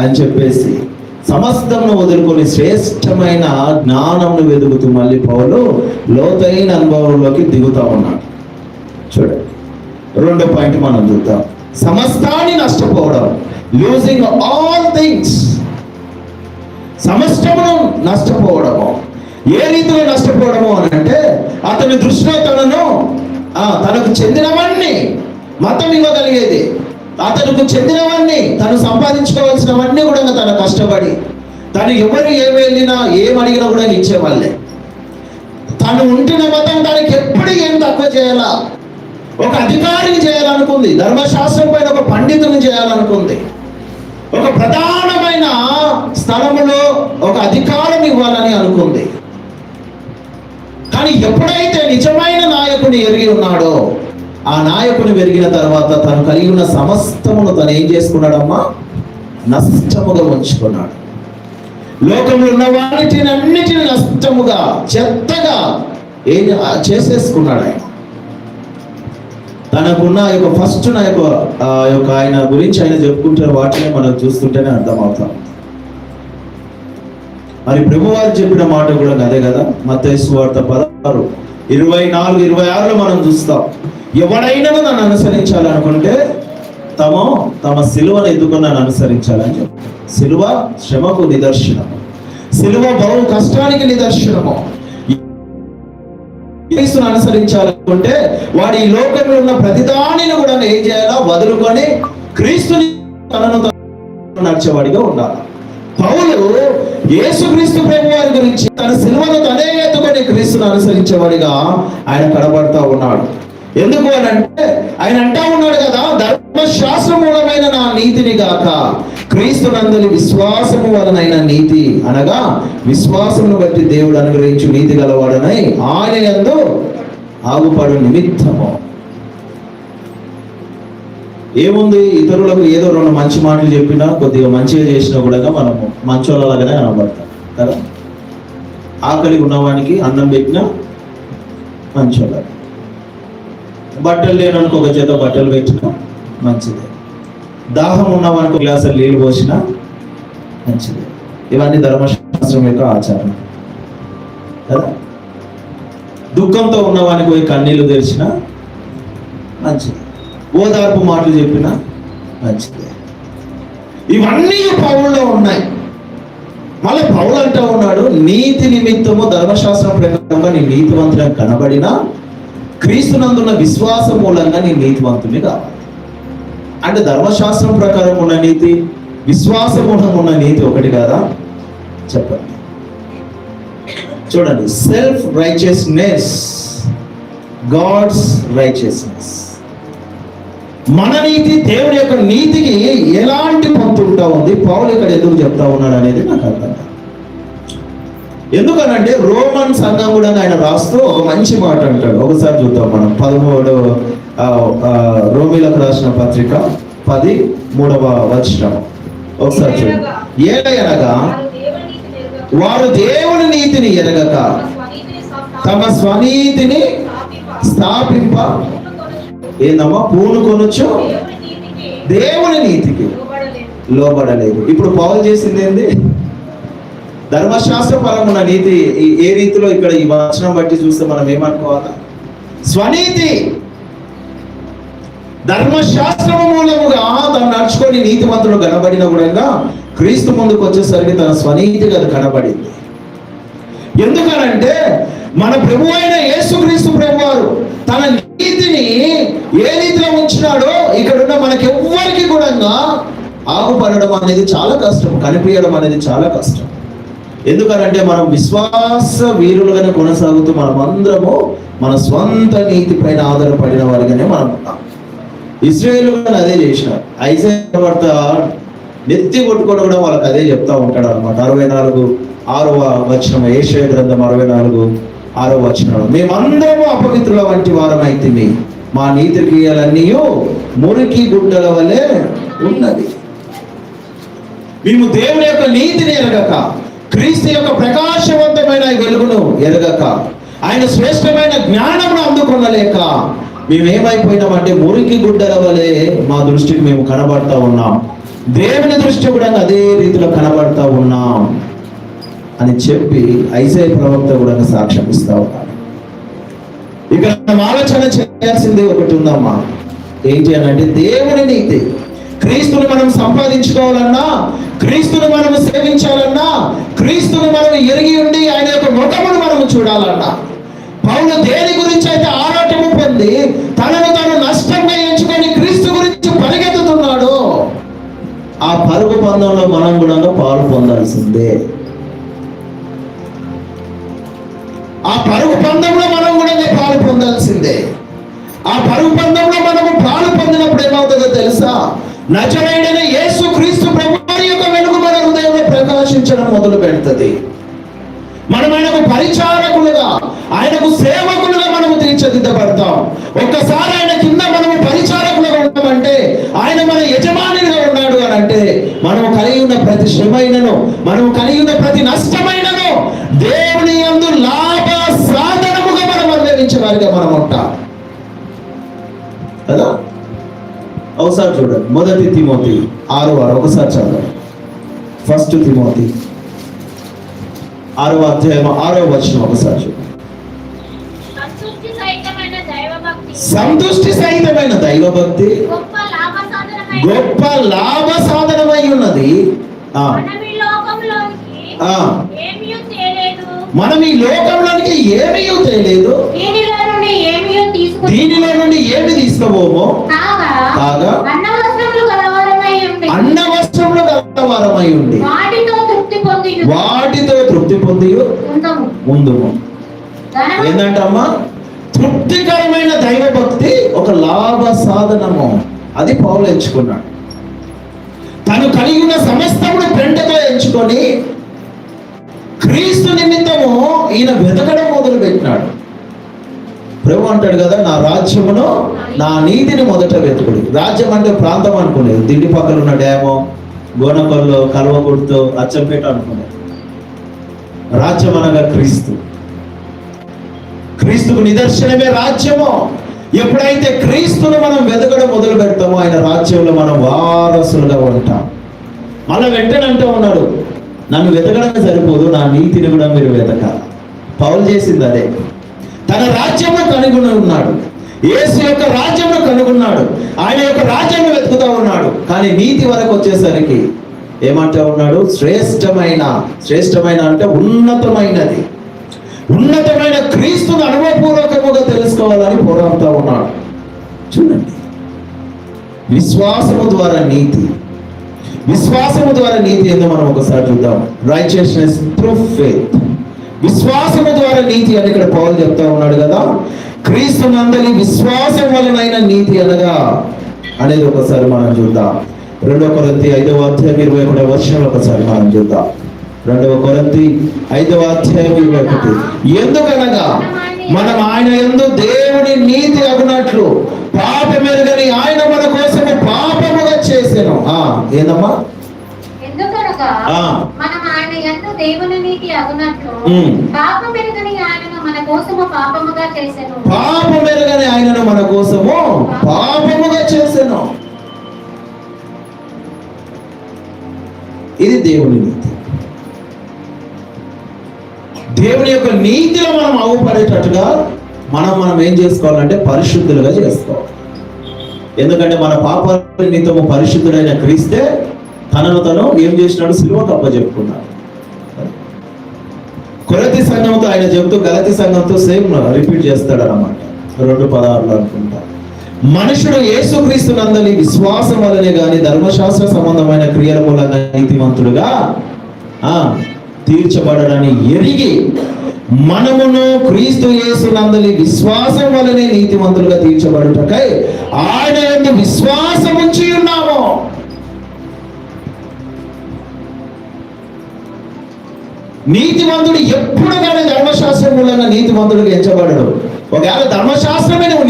అని చెప్పేసి సమస్తమును వదులుకొని శ్రేష్టమైన జ్ఞానంను వెతుకుతూ మళ్ళీ పౌలు లోతైన అనుభవంలోకి దిగుతా ఉన్నాడు. చూడండి, రెండో పాయింట్ మనం చూద్దాం. సమస్తాన్ని నష్టపోవడం, లూజింగ్ ఆల్ థింగ్స్. సమస్తమును నష్టపోవడము. ఏ రీతిలో నష్టపోవడము అని అంటే, అతని దృష్టిలో తనకు చెందినవన్నీ, మతం ఇవ్వగలిగేది అతనికి చెందినవన్నీ, తను సంపాదించుకోవాల్సినవన్నీ కూడా తను కష్టపడి, తను ఎవరు ఏమి వెళ్ళినా ఏమడిగినా కూడా ఇచ్చేవాళ్ళే. తను ఉంటున్న మతం తనకి ఎప్పుడు ఏం తక్కువ చేయాలా, ఒక అధికారిని చేయాలనుకుంది, ధర్మశాస్త్రం పైన ఒక పండితుని చేయాలనుకుంది, ఒక ప్రధానమైన స్థలములో ఒక అధికారం ఇవ్వాలని అనుకుంది. కానీ ఎప్పుడైతే నిజమైన నాయకుని ఎరిగి ఉన్నాడో, ఆ నాయకుని పెరిగిన తర్వాత తను కలిగి ఉన్న సమస్తమును తను ఏం చేసుకున్నాడమ్మా? నష్టముగా ఉంచుకున్నాడు. లోకంలో ఉన్న వాటిని అన్నిటిని నష్టముగా, చెత్తగా ఏం చేసేసుకున్నాడు ఆయన. తనకున్న యొక్క ఫస్ట్ నా యొక్క ఆయన గురించి ఆయన చెప్పుకుంటున్న వాటిని మనం చూస్తుంటేనే అర్థమవుతాం. మరి ప్రభువారు చెప్పిన మాట కూడా అదే కదా. మత్తయి సువార్త 16:24-26 మనం చూస్తాం. ఎవడైనా నన్ను అనుసరించాలనుకుంటే తమ సిలువను ఎదుకొని నన్ను అనుసరించాలని చెప్పి. సిలువ శ్రమకు నిదర్శనము, సిలువ బహు కష్టానికి నిదర్శనము. క్రీస్తును అనుసరించాలనుకుంటే వాడు ఈ లోకంలో ఉన్న ప్రతిదానిని కూడా ఏం చేయాలా? వదులుకొని క్రీస్తుని తనను నడిచేవాడిగా ఉండాలి. పౌలు యేసుక్రీస్తు ప్రభువారి గురించి తన సిలువను తనే ఎత్తుకొని క్రీస్తును అనుసరించేవాడిగా ఆయన కనబడతా ఉన్నాడు. ఎందుకు అని అంటే ఆయన అంటా ఉన్నాడు కదా, ధర్మశాస్త్ర మూలమైన నా నీతిని గాక క్రీస్తునందలి విశ్వాసము వలనైన నీతి, అనగా విశ్వాసమును బట్టి దేవుడు అనుగ్రహించు నీతి గలవాడనై ఆయన యందు ఆగుపడు నిమిత్తము. ఏముంది, ఇతరులకు ఏదో రెండు మంచి మాటలు చెప్పినా, కొద్దిగా మంచిగా చేసినా కూడా మనము మంచోళ్ళలాగానే కనబడతాం కదా. ఆకలి ఉన్నవానికి అన్నం పెట్టినా మంచోళ్ళ, బట్టలు లేననుకో ఒక చేత బట్టలు పెట్టినా మంచిదే, దాహం ఉన్నవానికి ఒక గ్లాసు నీళ్ళు పోసినా మంచిదే. ఇవన్నీ ధర్మశాస్త్రం యొక్క ఆచారం కదా. దుఃఖంతో ఉన్నవానికి పోయి కన్నీళ్లు తెరిచినా మంచిది, ఓదార్పు మాటలు చెప్పినా మంచిదే. ఇవన్నీ పౌల్లో ఉన్నాయి. మళ్ళీ పౌలు అంటూ ఉన్నాడు, నీతి నిమిత్తము ధర్మశాస్త్రం ప్రకారంగా నీ నీతివంతుగా కనబడినా క్రీస్తునందున్న విశ్వాసం మూలంగా నీ నీతివంతుని కావాలి. అంటే ధర్మశాస్త్రం ప్రకారం ఉన్న నీతి, విశ్వాసం మూలంగా ఉన్న నీతి ఒకటి కాదా? చెప్పండి. చూడండి, సెల్ఫ్ రైచియస్నెస్, గాడ్స్ రైచియస్నెస్. మన నీతి దేవుని యొక్క నీతికి ఎలాంటి పంతు ఉంటా ఉంది, పౌలు ఇక్కడ ఎందుకు చెప్తా ఉన్నాడు అనేది నాకు అర్థం కాదు. ఎందుకనంటే రోమన్ సంఘం కూడా ఆయన రాస్తూ ఒక మంచి మాట అంటాడు. ఒకసారి చూద్దాం మనం 13 రోమీలకు రాసిన పత్రిక 13వ ఒకసారి చూడండి. ఏలయనగా వారు దేవుని నీతిని ఎరగక తమ స్వనీతిని స్థాపింప ఏందమ్మా పూనుకొనొచ్చు దేవుని నీతికి లోబడలేదు. ఇప్పుడు పౌలు చేసింది ఏంది? ధర్మశాస్త్ర పరమున్న నీతి ఏ రీతిలో ఇక్కడ ఈ వచనం బట్టి చూస్తే మనం ఏమనుకోవాలా? స్వనీతి. ధర్మశాస్త్రము మూలముగా తను నడుచుకొని నీతిమంతుడు కనబడిన కూడా క్రీస్తు ముందుకు వచ్చేసరికి తన స్వనీతిగా అది కనబడింది. ఎందుకనంటే మన ప్రభు అయిన యేసుక్రీస్తు ప్రభువారు తన నీతిని ఏ రీతిలో ఉంచినాడో ఇక్కడున్న మనకి ఎవ్వరికి కూడా ఆగుపడడం అనేది చాలా కష్టం, కనిపించడం అనేది చాలా కష్టం. ఎందుకనంటే మనం విశ్వాస వీరులుగానే కొనసాగుతూ మనం అందరము మన స్వంత నీతి పైన ఆధారపడిన వారిగానే మనం ఉన్నాం. ఇశ్రాయేలు అదే చేసినారు. ఐజాయా వార్త నెత్తి కొట్టుకోవడం కూడా వాళ్ళకి అదే చెప్తా ఉంటాడు అనమాట. 64:6 యెషయా గ్రంథం 64:6 మేమందరము అపవిత్రుల వంటి వారమైతిమి, మా నీతి క్రియలన్నీ మురికి గుడ్డల వలె ఉన్నది. మేము దేవుని యొక్క నీతిని ఎరగక, క్రీస్తు యొక్క ప్రకాశవంతమైన వెలుగును ఎరగక, ఆయన శ్రేష్టమైన జ్ఞానమును అందుకొనలేక మేమేమైపోయినామంటే మురికి గుడ్డల వలె మా దృష్టికి మేము కనబడతా ఉన్నాం. దేవుని దృష్టి కూడా అదే రీతిలో కనబడతా ఉన్నాం అని చెప్పి ఐజాయా ప్రవక్త కూడా సాక్ష్యం ఇస్తా ఉన్నాడు. ఇక మనం ఆలోచన చేయాల్సింది ఒకటి ఉందమ్మా. ఏం చేయాలంటే దేవుని నీతి, క్రీస్తుని మనం సంపాదించుకోవాలన్నా, క్రీస్తుని మనం సేవించాలన్నా, క్రీస్తుని మనం ఎరిగి ఉండి ఆయన యొక్క ముఖమును మనం చూడాలన్నా, పౌలు దేని గురించి అయితే ఆరాటము పొంది తనను తాను నష్టంగా ఎంచుకొని క్రీస్తు గురించి పరిగెత్తుతున్నాడు, ఆ పరుగు పందంలో మనం కూడా పాలు పొందాల్సిందే. ఆ పరుగు పందంలో మనం కూడా పాలు పొందాల్సిందే. ఆ పరుగు పందంలో మనము పాలు పొందినప్పుడు ఏమవుతుందో తెలుసా? నజరేయుడైన యేసు క్రీస్తు ప్రభువు యొక్క వెలుగు మన హృదయంలో ప్రకాశించడం మొదలు పెడుతుంది. మనం ఆయనకు పరిచారకులుగా, ఆయనకు సేవకులుగా మనము తీర్చిదిద్దబడతాం. ఒక్కసారి ఆయన కింద మనము పరిచారకులుగా ఉంటామంటే, ఆయన మన యజమానిగా ఉన్నాడు అని అంటే, మనము కలిగి ఉన్న ప్రతి శ్రమైనను, మనము కలిగి ఉన్న ప్రతి నష్టమైనను దేవుని యందు లాభ సాధనముగా మనం అనుభవించేవారిగా మనం ఉంటాం కదా. ఒకసారి చూడండి, 1 తిమోతి 6 ఒకసారి చదవండి. 1 తిమోతి 6వ అధ్యాయం 6వ వచనం ఒకసారి చూడండి. సంతుష్టి సహితమైన దైవభక్తి గొప్ప లాభ సాధనమై ఉన్నది. మనం ఈ లోకంలోనికి ఏమీ తేలేదు, దీనిలో నుండి ఏమి తీసుకోబోమో కాగా అన్న వస్త్రములు గలవారమై ఉండి వాటితో తృప్తి పొంది ముందుము. ఏంటంటమ్మా? తృప్తికరమైన దైవభక్తి ఒక లాభ సాధనము. అది పౌలు ఎంచుకున్నాడు. తను కలిగి ఉన్న సమస్తమును పెంటతో ఎంచుకొని క్రీస్తు నిమిత్తము ఈయన వెతకడం మొదలు పెట్టినాడు. ప్రభు అంటాడు కదా, నా రాజ్యమును నా నీతిని మొదట వెతుకుడు. రాజ్యం అంటే ప్రాంతం అనుకునేది, దిండి పక్కన ఉన్న డ్యామో, గోనకొల్లో, కల్వకుర్తితో, అచ్చంపేట అనుకునేది. రాజ్యం అనగా క్రీస్తు. క్రీస్తుకు నిదర్శనమే రాజ్యము. ఎప్పుడైతే క్రీస్తును మనం వెతకడం మొదలు పెడతామో ఆయన రాజ్యంలో మనం వారసులుగా ఉంటాం. మళ్ళీ వెంటనే అంటూ ఉన్నాడు, నన్ను వెతకడమే సరిపోదు, నా నీతిని కూడా మీరు వెతకాలి. పౌలు చేసింది అదే. తన రాజ్యంలో కనుగొని ఉన్నాడు, యేసు యొక్క రాజ్యంలో కనుగొన్నాడు, ఆయన యొక్క రాజ్యాన్ని వెతుకుతా ఉన్నాడు. కానీ నీతి వరకు వచ్చేసరికి ఏమంటా ఉన్నాడు? శ్రేష్టమైన అంటే ఉన్నతమైనది, ఉన్నతమైన క్రీస్తును అనుభవపూర్వకముగా తెలుసుకోవాలని పోరాడుతూ ఉన్నాడు. చూడండి, విశ్వాసము ద్వారా నీతి, విశ్వాసము ద్వారా నీతి ఏందో మనం ఒకసారి చూద్దాం. Righteousness through faith. విశ్వాసము ద్వారా నీతి అని ఇక్కడ పౌలు చెప్తా ఉన్నాడు కదా. క్రీస్తు నందలి విశ్వాసం వలనైన నీతి అనగా అనేది ఒకసారి మనం చూద్దాం. 2 కొరింథీ 5వ అధ్యాయం 21వ వచనం ఒకసారి మనం చూద్దాం. 2 కొరింథీ 5వ అధ్యాయం 21. ఎందుకనగా మనం ఆయన యందు దేవుని నీతి అగునట్లు పాపమెరుగని ఆయన మన కోసము పాపముగా చేసెను. ఏందమ్మా? ఎందుకనగా మనం ఆయన యందు దేవుని నీతి అగునట్లు పాపమెరుగని ఆయనను మన కోసము పాపముగా చేసెను. పాపమెరుగని ఆయనను మన కోసము పాపముగా చేసెను. ఇది దేవుని నీతి. దేవుని యొక్క నీతిలో మనం అవ్వపడేటట్టుగా మనం ఏం చేసుకోవాలంటే పరిశుద్ధులుగా చేసుకోవాలి. ఎందుకంటే మన పాపాల నిమిత్తము పరిశుద్ధుడైన క్రీస్తే తనను తను ఏం చేసినాడు? సిలువకు అప్పజెప్పుకున్నాడు. కొలతి సంఘంతో ఆయన చెబుతూ గలతి సంఘంతో సేమ్ రిపీట్ చేస్తాడు అన్నమాట. 2:16 అనుకుంటా. మనుషుడు యేసుక్రీస్తు నందలి విశ్వాసం వలనే గాని ధర్మశాస్త్ర సంబంధమైన క్రియల మూలంగా నీతిమంతుడుగా తీర్చబడని ఎరిగి మనమును క్రీస్తు యేసు నందలి విశ్వాసం వలనే నీతిమంతులుగా తీర్చబడుటకై ఆయన యందు విశ్వాసం ఉంచి ఉన్నాము. నీతిమంతుడు ఎప్పుడు కానీ ధర్మశాస్త్రం మూలంగా నీతిమంతుడిగా ఎంచబడడు. ఒకవేళ ధర్మశాస్త్రమే నువ్వు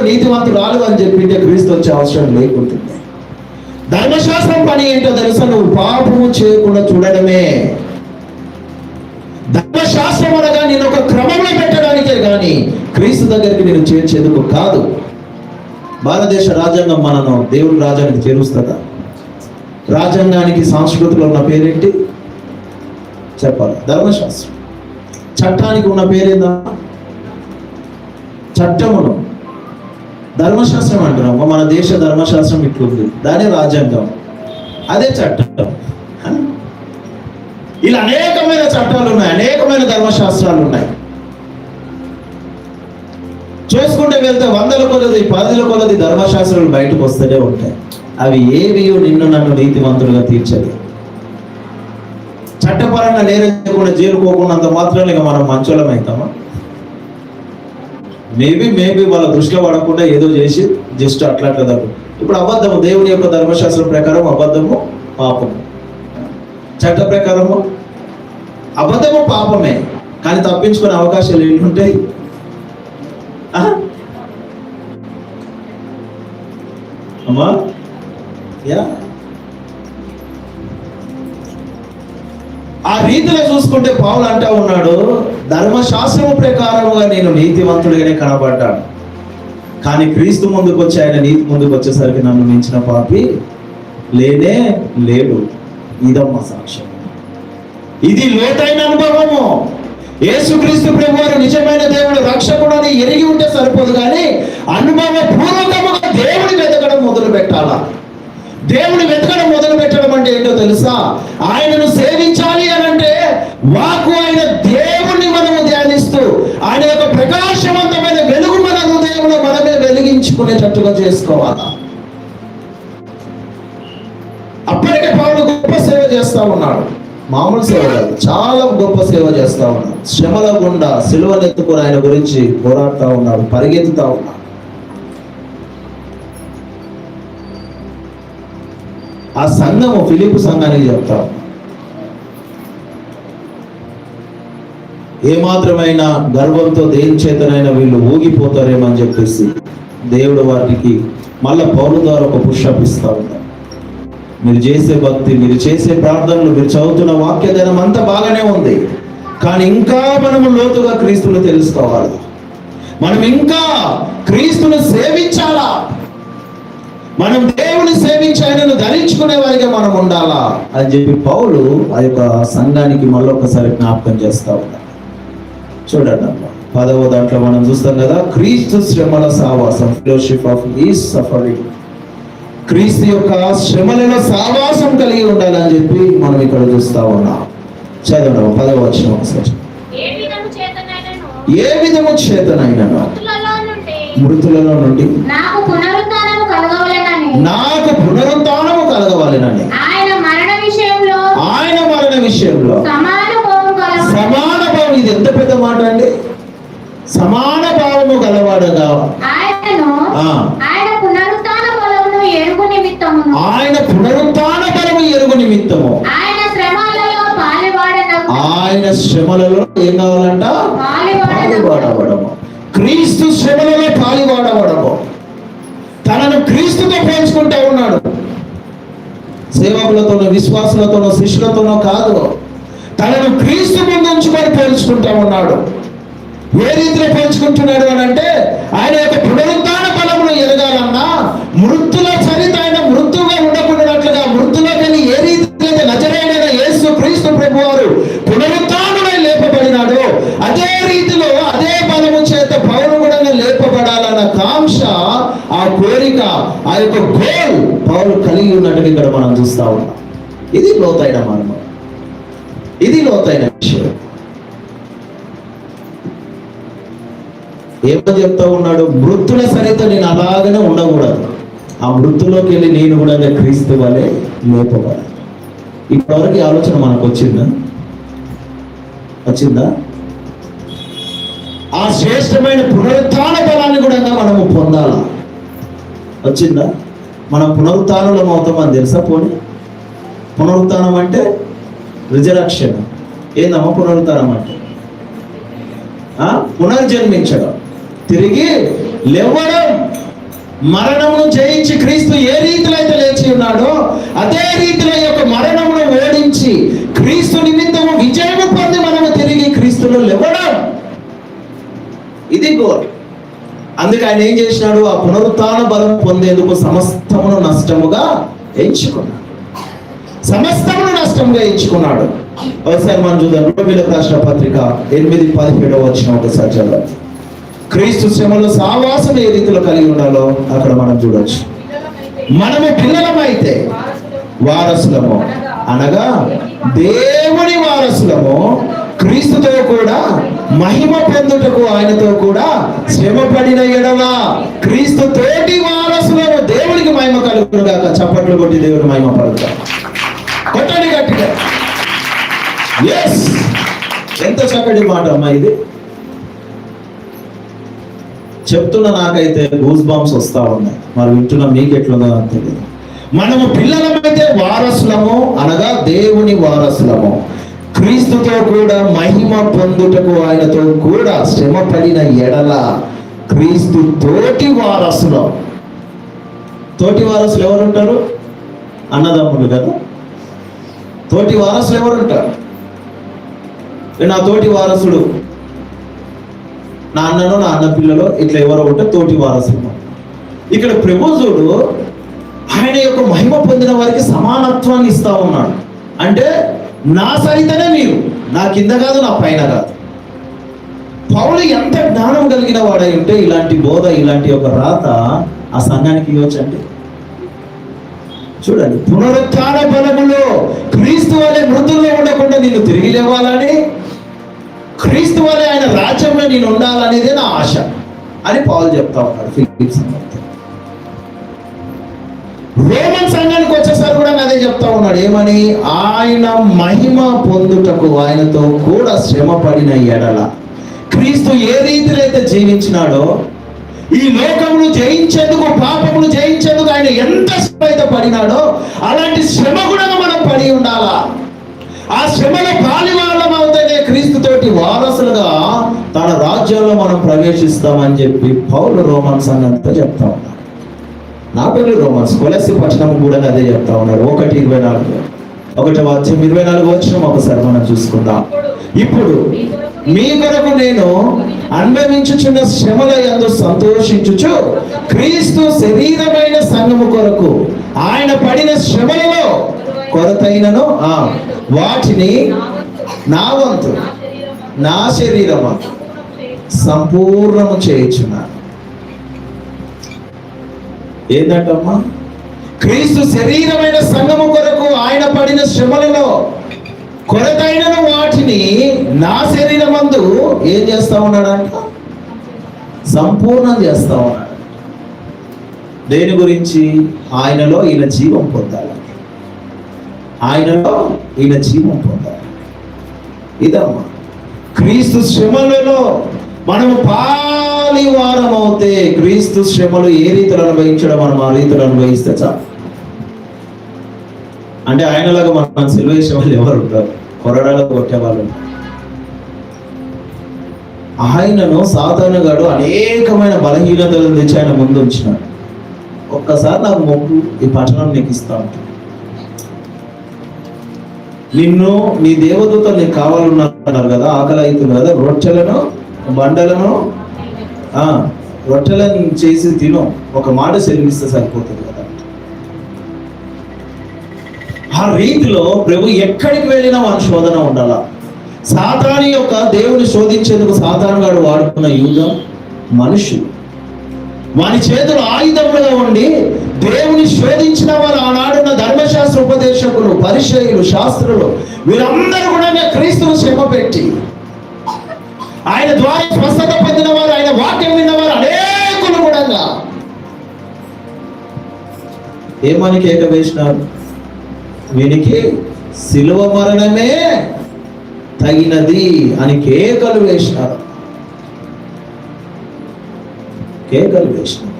నీతిమంతురాలు అని చెప్పింటే క్రీస్తు వచ్చే అవసరం లేకుంటుంది. ధర్మశాస్త్రం పని ఏంటో తెలుసా? నువ్వు పాపము చేయకుండా చూడడమే. ధర్మశాస్త్రం అనగా నేను ఒక క్రమంలో పెట్టడానికే కానీ క్రీస్తు దగ్గరికి నేను చేర్చేందుకు కాదు. భారతదేశ రాజ్యాంగం మనను దేవుని రాజ్యానికి చేరుస్తుందా? రాజ్యాంగానికి సంస్కృతిలో ఉన్న పేరేంటి చెప్పాలి? ధర్మశాస్త్రం. చట్టానికి ఉన్న పేరేందా? చట్టమును. ధర్మశాస్త్రం అంటున్నాం. మన దేశ ధర్మశాస్త్రం ఇట్లుంది, దాని రాజ్యాంగం, అదే చట్టం. ఇలా అనేకమైన చట్టాలు ఉన్నాయి, అనేకమైన ధర్మశాస్త్రాలు ఉన్నాయి. చూసుకుంటే వెళ్తే 100ల కొలది 10ల కొలది ధర్మశాస్త్రాలు బయటకు వస్తూనే ఉంటాయి. అవి ఏవి నిన్ను నన్ను నీతివంతులుగా తీర్చదు. చట్టపరంగా నేరం చేయకుండా జైలుకోకున్నంత మాత్రం ఇక మనం మంచోళం అవుతామా? మేబీ వాళ్ళ దృష్టిలో పడకుండా ఏదో చేసి జస్ట్ అట్లా తప్పు. ఇప్పుడు అబద్ధము, దేవుని యొక్క ధర్మశాస్త్రం ప్రకారం అబద్ధము పాపము, చట్ట ప్రకారము అబద్ధము పాపమే. కానీ తప్పించుకునే అవకాశాలు ఏంటుంటాయి? అమ్మా యా ఆ రీతిలో చూసుకుంటే పౌలు అంటా ఉన్నాడు, ధర్మశాస్త్రము ప్రకారముగా నేను నీతివంతుడిగానే కనబడ్డాను, కానీ క్రీస్తు ముందుకు వచ్చి ఆయన నీతి ముందుకు వచ్చేసరికి నన్ను మించిన పాపి లేనే లేడు. ఇదమ్మా సాక్ష్యం. ఇది లోతైన అనుభవము. యేసుక్రీస్తు ప్రభువారు నిజమైన దేవుడు, రక్షకుడు అని ఎరిగి ఉంటే సరిపోదు, కానీ అనుభవ పూర్వకముగా దేవుని వెతకడం మొదలు పెట్టాలా. దేవుని వెతకడం మొదలు పెట్టడం అంటే ఏంటో తెలుసా? ఆయనను సేవించాలి అని అంటే వాకు ఆయన దేవుణ్ణి మనము ధ్యానిస్తూ ఆయన యొక్క ప్రకాశవంతమైన వెలుగు మన హృదయంలో మనమే వెలిగించుకునేటట్టుగా చేసుకోవాలా. అప్పటికే పౌలు గొప్ప సేవ చేస్తా ఉన్నాడు. మామూలు సేవ కాదు, చాలా గొప్ప సేవ చేస్తా ఉన్నాడు. శ్రమల గుండా సిలువనెత్తుకుని ఆయన గురించి పోరాడుతూ ఉన్నాడు, పరిగెత్తుతా ఉన్నాడు. ఆ సంఘము ఫిలిప్పు సంఘానికి చెప్తాం, ఏమాత్రమైన గర్వంతో దేని చేతనైనా వీళ్ళు ఊగిపోతారేమని చెప్పేసి దేవుడు వారికి మళ్ళా పౌలు ద్వారా ఒక పుషప్ ఇస్తా ఉంటారు. మీరు చేసే భక్తి, మీరు చేసే ప్రార్థనలు, మీరు చదువుతున్న వాక్యధనం అంతా బాగానే ఉంది, కానీ ఇంకా మనము లోతుగా క్రీస్తును తెలుసుకోవాలి. మనం ఇంకా క్రీస్తును సేవించాలా. మనం దేవుని సేవించి ఆయనను ధరించుకునే వారిగా మనం ఉండాలా అని చెప్పి పౌలు ఆ యొక్క సంఘానికి మళ్ళొకసారి జ్ఞాపకం చేస్తా ఉన్నాడు. చూడండి అమ్మా, 10వ దాంట్లో మనం చూస్తాం కదా, క్రీస్తు శ్రమల సావాసం, ఫెలోషిప్ ఆఫ్ హిస్ సఫరింగ్. క్రీస్తు యొక్క శ్రమలలో సావాసం కలిగి ఉండాలని చెప్పి మనం ఇక్కడ చూస్తా ఉన్నాం. చదవడం 10వ వచనం ఒకసారి. ఏ విధము చేతనైనను మృతులలో నుండి నాకు పునరుత్థానము కలగవలెనని ఆయన మరణ విషయంలో సమాన భావం. ఇది ఎంత పెద్ద మాట అండి! సమాన భావము గలవాడగా ఆయన పునరుత్థాన బలము ఎరుగు నిమిత్తము ఆయన శ్రమలలో ఏం కావాలంట? పాలివాడవడము. క్రీస్తు శ్రమలలో పాలివాడవడము. తనను క్రీస్తుతో పోల్చుకుంటా ఉన్నాడు. సేవకులతోనో, విశ్వాసులతోనో, శిష్యులతోనో కాదు, తనను క్రీస్తు ముందు ఉంచుకొని పోల్చుకుంటా ఉన్నాడు. ఏ రీతిలో పోల్చుకుంటున్నాడు అని అంటే, ఆయన యొక్క పునరుత్థాన బలమును ఎదగాలన్నా మృతుల చరిత ఆయన మృతువుగా ఉండకుండాట్లుగా మృతులోకి వెళ్ళి ఏ రీతిలో నజరేయుడైన యేసు క్రీస్తు ప్రభువారు పునరుత్థానుడై లేపబడినాడో అదే రీతిలో అదే బలము చేత పౌలు కూడా లేపబడాలన్న కాంక్ష, ఆ కోరిక, ఆ యొక్క గోల్ పౌలు కలిగి ఉన్నట్టుగా ఇక్కడ మనం చూస్తా ఉన్నాం. ఇది లోతైన మర్మం, ఇది లోతైన విషయం. ఏమో చెప్తా ఉన్నాడు? మృతుల సరిత నేను అలాగనే ఉండకూడదు, ఆ మృతులోకి వెళ్ళి నేను కూడా క్రీస్తు వలె లేపబడాలి. ఇప్పటివరకు ఈ ఆలోచన మనకు వచ్చిందా? ఆ శ్రేష్టమైన పునరుత్థాన బలాన్ని కూడా మనము పొందాలా. వచ్చిందా? మనం పునరుత్థానులం అవుతామని తెలుసా? పోనీ పునరుత్థానం అంటే రిజరక్షన్. ఏందమ్మా పునరుత్థానం అంటే? పునర్జన్మించడం, తిరిగి లేవడం. మరణమును జయించి క్రీస్తు ఏ రీతిలో అయితే లేచి ఉన్నాడో అదే రీతిలో యొక్క మరణమును ఓడించి క్రీస్తు నిమిత్తము విజయము పొంది మనము తిరిగి క్రీస్తులో లేవడం. ఇది గోల్. అందుకే ఆయన ఏం చేసినాడు? ఆ పునరుత్థాన బలం పొందేందుకు సమస్తమును నష్టముగా ఎంచుకున్నాడు. సమస్తమును నష్టంగా ఇచ్చుకున్నాడు. ఒకసారి మనం చూద్దాం, రోమీయులకు రాసిన పత్రిక 8:17 ఒకసారి చదవండి. క్రీస్తు శ్రమలో సావాసం ఏ రీతిలో కలిగి ఉండాలో అక్కడ మనం చూడొచ్చు. మనము పిల్లలమైతే వారసులము, అనగా దేవుని వారసులము, క్రీస్తుతో కూడా మహిమ పొందుటకు ఆయనతో కూడా శ్రమ పడిన ఎడల క్రీస్తు తోటి వారసులము. దేవునికి మహిమ కలుగును గాక. చప్పట్లు కొట్టి దేవుని మహిమ పలుకుతాం. కొట్టండి గట్టిగా. ఎస్, ఎంత చక్కటి మాట అమ్మా ఇది. చెప్తున్న నాకైతే గూస్ బాంబ్స్ వస్తా ఉన్నాయి. మరి వింటున్న మీకు ఎట్లుందో తెలియదు. మనము పిల్లలమైతే వారసులము, అనగా దేవుని వారసులము, క్రీస్తుతో కూడా మహిమ పొందుటకు ఆయనతో కూడా శ్రమ పడిన ఎడల క్రీస్తు తోటి వారసులం. తోటి వారసులు ఎవరు ఉంటారు? అన్నదమ్ములు కదా. తోటి వారసులు ఎవరు ఉంటారు? నా తోటి వారసుడు నా అన్నను, నా అన్న పిల్లలు, ఇట్లా ఎవరో ఉంటే తోటి వారసులు. ఇక్కడ ప్రభువుడు ఆయన యొక్క మహిమ పొందిన వారికి సమానత్వాన్ని ఇస్తా ఉన్నాడు. అంటే నా సరితనే మీరు, నా కింద కాదు, నా పైన కాదు. పౌలు ఎంత జ్ఞానం కలిగిన వాడై ఉంటే ఇలాంటి బోధ, ఇలాంటి ఒక రాత ఆ సంఘానికి ఇవ్వచ్చండి. చూడండి, పునరుత్థాన బలములో క్రీస్తు వలె మృతుల్లో ఉండకుండా నేను తిరిగి లేవాలని, క్రీస్తు వలె ఆయన రాజ్యంలో నేను ఉండాలనేదే నా ఆశ అని పౌలు చెప్తా ఉన్నాడు ఫిలిప్పీ సంఘంతో. రోమన్ సంఘానికి వచ్చేసరి కూడా అదే చెప్తా ఉన్నాడు. ఏమని? ఆయన మహిమ పొందుటకు ఆయనతో కూడా శ్రమ పడిన ఎడల. క్రీస్తు ఏ రీతిలో అయితే జీవించినాడో, ఈ లోకమును జయించేందుకు, పాపమును జయించేందుకు ఆయన ఎంత శ్రమ అయితే పడినాడో, అలాంటి శ్రమ కూడా మనం పడి ఉండాలా. ఆ శ్రమలో పాలివాళ్ళం అవుతేనే క్రీస్తుతోటి వారసులుగా తన రాజ్యంలో మనం ప్రవేశిస్తామని చెప్పి పౌలు రోమన్ సంఘంతో చెప్తా ఉన్నాడు. నా పేరు రోమన్స్ కొలసి పట్టణం కూడా అదే చెప్తా ఉన్నారు. 1:24 1:24 ఒకసారి మనం చూసుకుందాం. ఇప్పుడు మీ కొరకు నేను అనుభవించుచున్న శ్రమల యందు సంతోషించుచు క్రీస్తు శరీరమైన సంఘము కొరకు ఆయన పడిన శ్రమలలో కొరతైనను వాటిని నా వంతు, నా శరీరము సంపూర్ణము చేయుచున్నాను. ఏంటంటమ్మా? క్రీస్తు శరీరమైన సంఘము కొరకు ఆయన పడిన శ్రమలలో కొరతైనను వాటిని నా శరీరమందు ఏం చేస్తా ఉన్నాడంట? సంపూర్ణం చేస్తా ఉన్నాడు. దేని గురించి? ఆయనలో ఈయన జీవం పొందాలి. ఆయనలో ఈయన జీవం పొందాలి. ఇదమ్మా క్రీస్తు శ్రమలలో మనము పాలివారం అవుతే, క్రీస్తు శ్రమలు ఏ రీతిలో అనుభవించడం మనం ఆ రీతిలో అనుభవిస్తే చాలు. అంటే ఆయనలాగా మనం సిలువ వేసే వాళ్ళు ఎవరు ఉంటారు? కొరడాలకు కొట్టే వాళ్ళు. ఆయనను సాతానుగాడు అనేకమైన బలహీనతలను తెచ్చి ఆయన ముందు ఉంచినాడు. ఒక్కసారి నాకు మొక్కు, ఈ పట్టణం నీకు ఇస్తా ఉంటాను, నిన్ను నీ దేవదూత నీకు కావాలన్నారు కదా, ఆకలి అవుతుంది కదా, రొట్టెలను బండలను రొట్టెలను చేసి తిను, ఒక మాట సెలవిస్తే సరిపోతుంది కదా. ఆ రీతిలో ప్రభు ఎక్కడికి వెళ్ళినా వారి శోధన ఉండాల. సాతాను యొక్క దేవుని శోధించేందుకు సాతానుగాడు వాడుకున్న యుగం మనుషులు. వారి చేతులు ఆయుధములుగా ఉండి దేవుని శోధించిన వారు ఆనాడున్న ధర్మశాస్త్ర ఉపదేశకులు, పరిచయులు, శాస్త్రులు, వీరందరూ కూడా క్రీస్తును శ్రమ పెట్టి ఆయన ద్వారా స్వస్థత పొందిన వారు, ఆయన వాక్యం విన్నవారు అనేకులు కూడా ఏమని కేక వేసినారు? వీనికి శిలువ మరణమే తగినది అని కేకలు వేసినారు. కేకలు వేసినారు.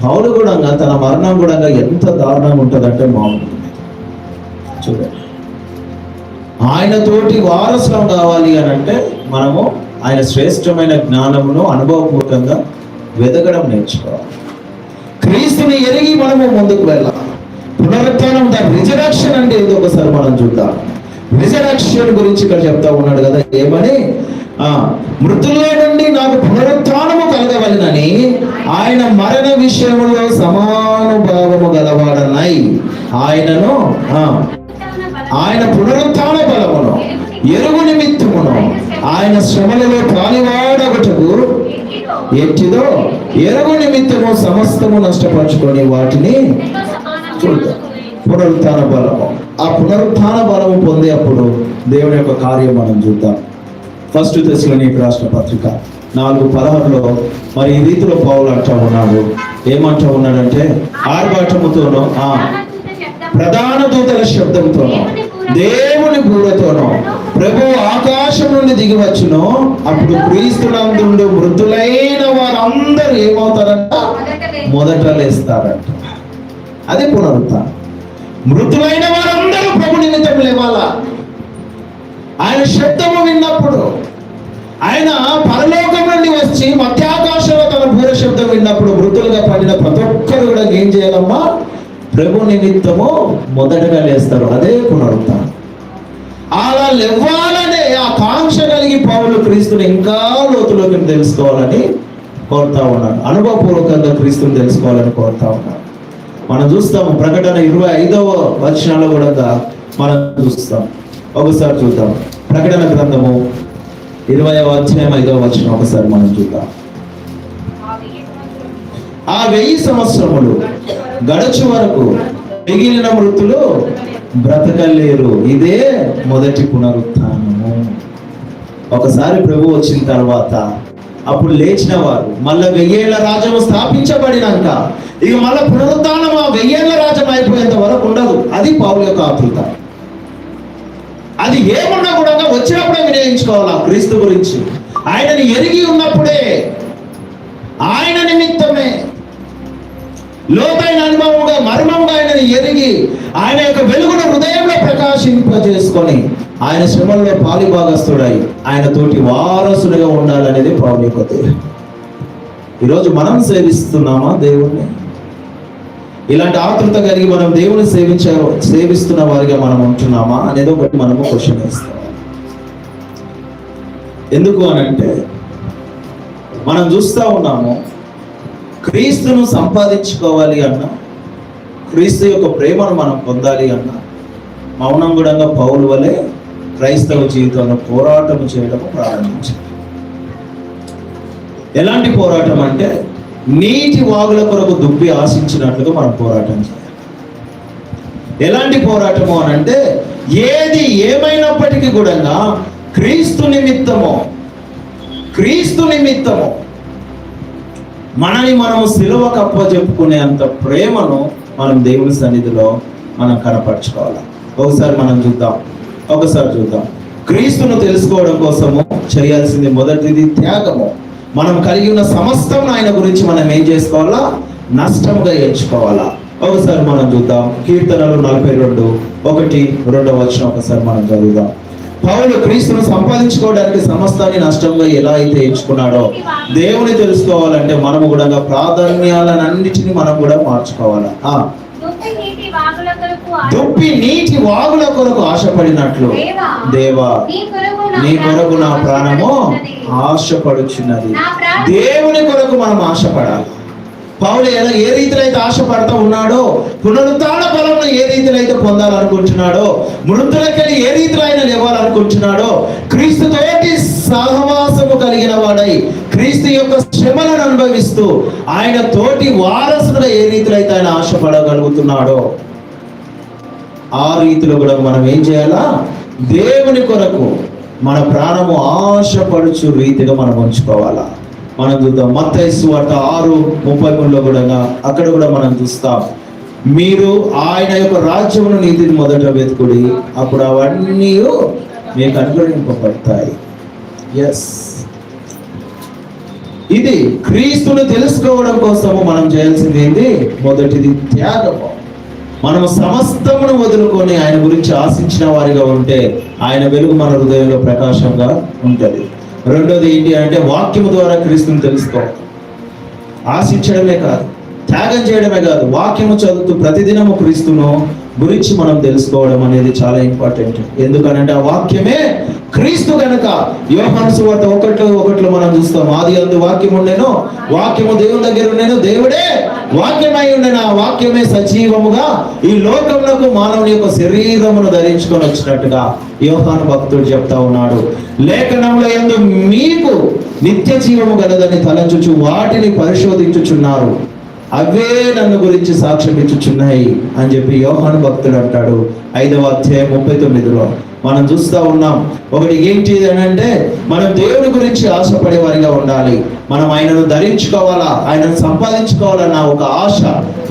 పౌలు కూడా తన మరణం కూడా ఎంత దారుణంగా ఉంటుందంటే మామూలు చూడండి. ఆయనతోటి వారసులం కావాలి అని అంటే మనము ఆయన శ్రేష్టమైన జ్ఞానమును అనుభవపూర్వకంగా వెదగడం నేర్చుకోవాలి. క్రీస్తుని ఎరిగి మనము ముందుకు వెళ్ళాలి. పునరుత్థానం, ద రిజరక్షన్ అంటే ఏదో ఒకసారి మనం చూద్దాం. రిజరక్షన్ గురించి ఇక్కడ చెప్తా ఉన్నాడు కదా. ఏమని? మృతుల్లో నుండి నాకు పునరుత్థానము కలగవలెనని ఆయన మరణ విషయంలో సమానుభావము గలవాడనై ఆయనను ఆయన పునరుత్థాన బలమును ఎరుగు నిమిత్తమును ఆయన శ్రమలలో పాలివాడొకటకు ఎట్టిదో ఎరుగు నిమిత్తము సమస్తము నష్టపరుచుకొని వాటిని చూద్దాం. పునరుత్థాన బలము, ఆ పునరుత్థాన బలము పొందే అప్పుడు దేవుని యొక్క కార్యం మనం చూద్దాం. 1 తెస్సలోనికీ రాసిన పత్రిక 4:16 మరి ఈ రీతిలో పౌలు అంటూ ఉన్నాడు. ఏమంటూ ఉన్నాడంటే, ఆర్భాటముతోనో ప్రధాన దూతల శబ్దంతోనో దేవుని బూరతోనో ప్రభు ఆకాశం నుండి దిగి వచ్చును, అప్పుడు క్రీస్తునందుండు మృతులైన వారందరూ ఏమవుతారంట? మొదట లేస్తారంట. అదే పునరుత్థానం. మృతులైన వారందరూ ప్రభు నిమిత్తం లేవాలా. ఆయన శబ్దము విన్నప్పుడు, ఆయన పరలోకం నుండి వచ్చి మధ్యాకాశంలో తన బూర శబ్దం విన్నప్పుడు మృతులుగా పడిన ప్రతి ఒక్కరు కూడా ఏం చేయాలమ్మా? ప్రభు నిమిత్తము మొదటగా లేస్తారు. అదే పునరుత్థానం. అలా లేవాలనే ఆ కాంక్ష కలిగి పౌలు క్రీస్తుని ఇంకా లోతులోకి తెలుసుకోవాలని కోరుతా ఉన్నాడు. అనుభవపూర్వకంగా క్రీస్తుని తెలుసుకోవాలని కోరుతా ఉన్నాడు. మనం చూస్తాము ప్రకటన 25వ వచనంలో కూడా మనం చూస్తాం. ఒకసారి చూద్దాం. ప్రకటన గ్రంథము 20వ అధ్యాయం 5వ వచనం ఒకసారి మనం చూద్దాం. ఆ 1000 సంవత్సరములు గడచు వరకు మిగిలిన మృతులు బ్రతకలేరు. ఇదే మొదటి పునరుత్థానము. ఒకసారి ప్రభు వచ్చిన తర్వాత అప్పుడు లేచిన వారు మళ్ళా 1000 ఏళ్ల రాజ్యము స్థాపించబడినాక ఇక మళ్ళా పునరుత్థానం ఆ 1000 ఏళ్ల రాజ్యం అయిపోయేంత వరకు ఉండదు. అది పౌలు యొక్క ఆతృత. అది ఏమన్నా కూడా వచ్చినప్పుడే వినియోగించుకోవాలా. క్రీస్తు గురించి ఆయనని ఎరిగి ఉన్నప్పుడే, ఆయన నిమిత్తమే లోతైన అనుభవంగా మర్మంగా ఆయనని ఎరిగి ఆయన యొక్క వెలుగును హృదయంలో ప్రకాశింపజేసుకొని ఆయన శ్రమల్లో పాలిభాగస్తుడై ఆయన తోటి వారసుడిగా ఉండాలనేది పౌలు యొక్క ధ్యేయం. ఈరోజు మనం సేవిస్తున్నామా దేవుణ్ణి? ఇలాంటి ఆతృత కలిగి మనం దేవుని సేవిస్తున్న వారిగా మనం ఉంటున్నామా అనేది ఒకటి మనము క్వశ్చన్ వేస్తాం. ఎందుకు అనంటే మనం చూస్తూ ఉన్నాము, క్రీస్తును సంపాదించుకోవాలి అన్నా, క్రీస్తు యొక్క ప్రేమను మనం పొందాలి అన్నా మౌనం కూడా పౌలు వలె క్రైస్తవ జీవితంలో పోరాటం చేయడం ప్రారంభించాలి. ఎలాంటి పోరాటం అంటే నీటి వాగుల కొరకు దుబ్బి ఆశించినట్లుగా మనం పోరాటం చేయాలి. ఎలాంటి పోరాటము అనంటే ఏది ఏమైనప్పటికీ కూడా క్రీస్తు నిమిత్తము మనని మనము సిలువకు అప్పచెప్పుకునే అంత ప్రేమను మనం దేవుని సన్నిధిలో మనం కనపరచుకోవాలి. ఒకసారి చూద్దాం. క్రీస్తును తెలుసుకోవడం కోసము చేయాల్సింది మొదటిది త్యాగము. మనం కలిగి ఉన్న సమస్తం ఆయన గురించి మనం ఏం చేసుకోవాలా? నష్టముగా ఎంచుకోవాలా. ఒకసారి మనం చూద్దాం. కీర్తనలు 42:1-2 వచనం ఒకసారి మనం చదువుదాం. పౌలు క్రీస్తును సంపాదించుకోవడానికి సమస్తాన్ని నష్టంగా ఎలా అయితే ఎంచుకున్నాడో దేవుని తెలుసుకోవాలంటే మనము కూడా ప్రాధాన్యాలన్నిటిని మనం కూడా మార్చుకోవాలా. దుప్పి నీటి వాగుల కొరకు ఆశపడినట్లు దేవా నీ కొరకు నా ప్రాణము ఆశపడుచున్నది. దేవుని కొరకు మనం ఆశపడాలి. పౌలు ఏ రీతిలో అయితే ఆశపడతా ఉన్నాడో, పునరుత్థాన బలంలో ఏ రీతిలో అయితే పొందాలనుకుంటున్నాడో, మృతులకెళ్ళి ఏ రీతిలో ఆయన లేవాలనుకుంటున్నాడో, క్రీస్తుతోటి సహవాసము కలిగిన వాడై క్రీస్తు యొక్క శ్రమలను అనుభవిస్తూ ఆయన తోటి వారసుగా ఏ రీతిలో అయితే ఆయన ఆశపడగలుగుతున్నాడో ఆ రీతిలో కూడా మనం ఏం చేయాలా? దేవుని కొరకు మన ప్రాణము ఆశపడుచు రీతిగా మనం ఉంచుకోవాలా. మనం చూద్దాం మత్తయి సువార్త 6:33 కూడా అక్కడ కూడా మనం చూస్తాం, మీరు ఆయన యొక్క రాజ్యమును నీతిని మొదట వెతుకుడి, అప్పుడు అవన్నీ మీకు అనుగ్రహింపబడతాయి. ఎస్, ఇది క్రీస్తుని తెలుసుకోవడం కోసము మనం చేయాల్సింది ఏంటి? మొదటిది త్యాగము. మనము సమస్తమును వదులుకొని ఆయన గురించి ఆశించిన వారిగా ఉంటే ఆయన వెలుగు మన హృదయంలో ప్రకాశంగా ఉంటుంది. రెండోది ఏంటి అంటే వాక్యము ద్వారా క్రీస్తుని తెలుసుకోవాలి. ఆశించడమే కాదు, త్యాగం చేయడమే కాదు, వాక్యము చదువుతూ ప్రతిదినము క్రీస్తును గురించి మనం తెలుసుకోవడం అనేది చాలా ఇంపార్టెంట్. ఎందుకనంటే ఆ వాక్యమే క్రీస్తు కనుక. యోహాను సువార్త 1:1 మనం చూస్తాం, ఆది అందు వాక్యం ఉండెను, వాక్యము దేవుని దగ్గర ఉండెను, దేవుడే వాక్యమై ఉండెను, ఆ వాక్యమే సజీవముగా ఈ లోకములకు మానవుని యొక్క శరీరమును ధరించుకొని వచ్చినట్టుగా యోహాను భక్తుడు చెప్తా ఉన్నాడు. లేఖనముల యందు మీకు నిత్య జీవము గలదని తలంచుచు వాటిని పరిశోధించుచున్నారు, అవే నన్ను గురించి సాక్ష్యం ఇచ్చుచున్నాయి అని చెప్పి యోహాను భక్తుడు అంటాడు. 5వ అధ్యాయం 39లో మనం చూస్తా ఉన్నాం. ఒకటి ఏంటి అని అంటే, మనం దేవుని గురించి ఆశపడే వారిగా ఉండాలి. మనం ఆయనను ధరించుకోవాలా, ఆయనను సంపాదించుకోవాలన్న ఒక ఆశ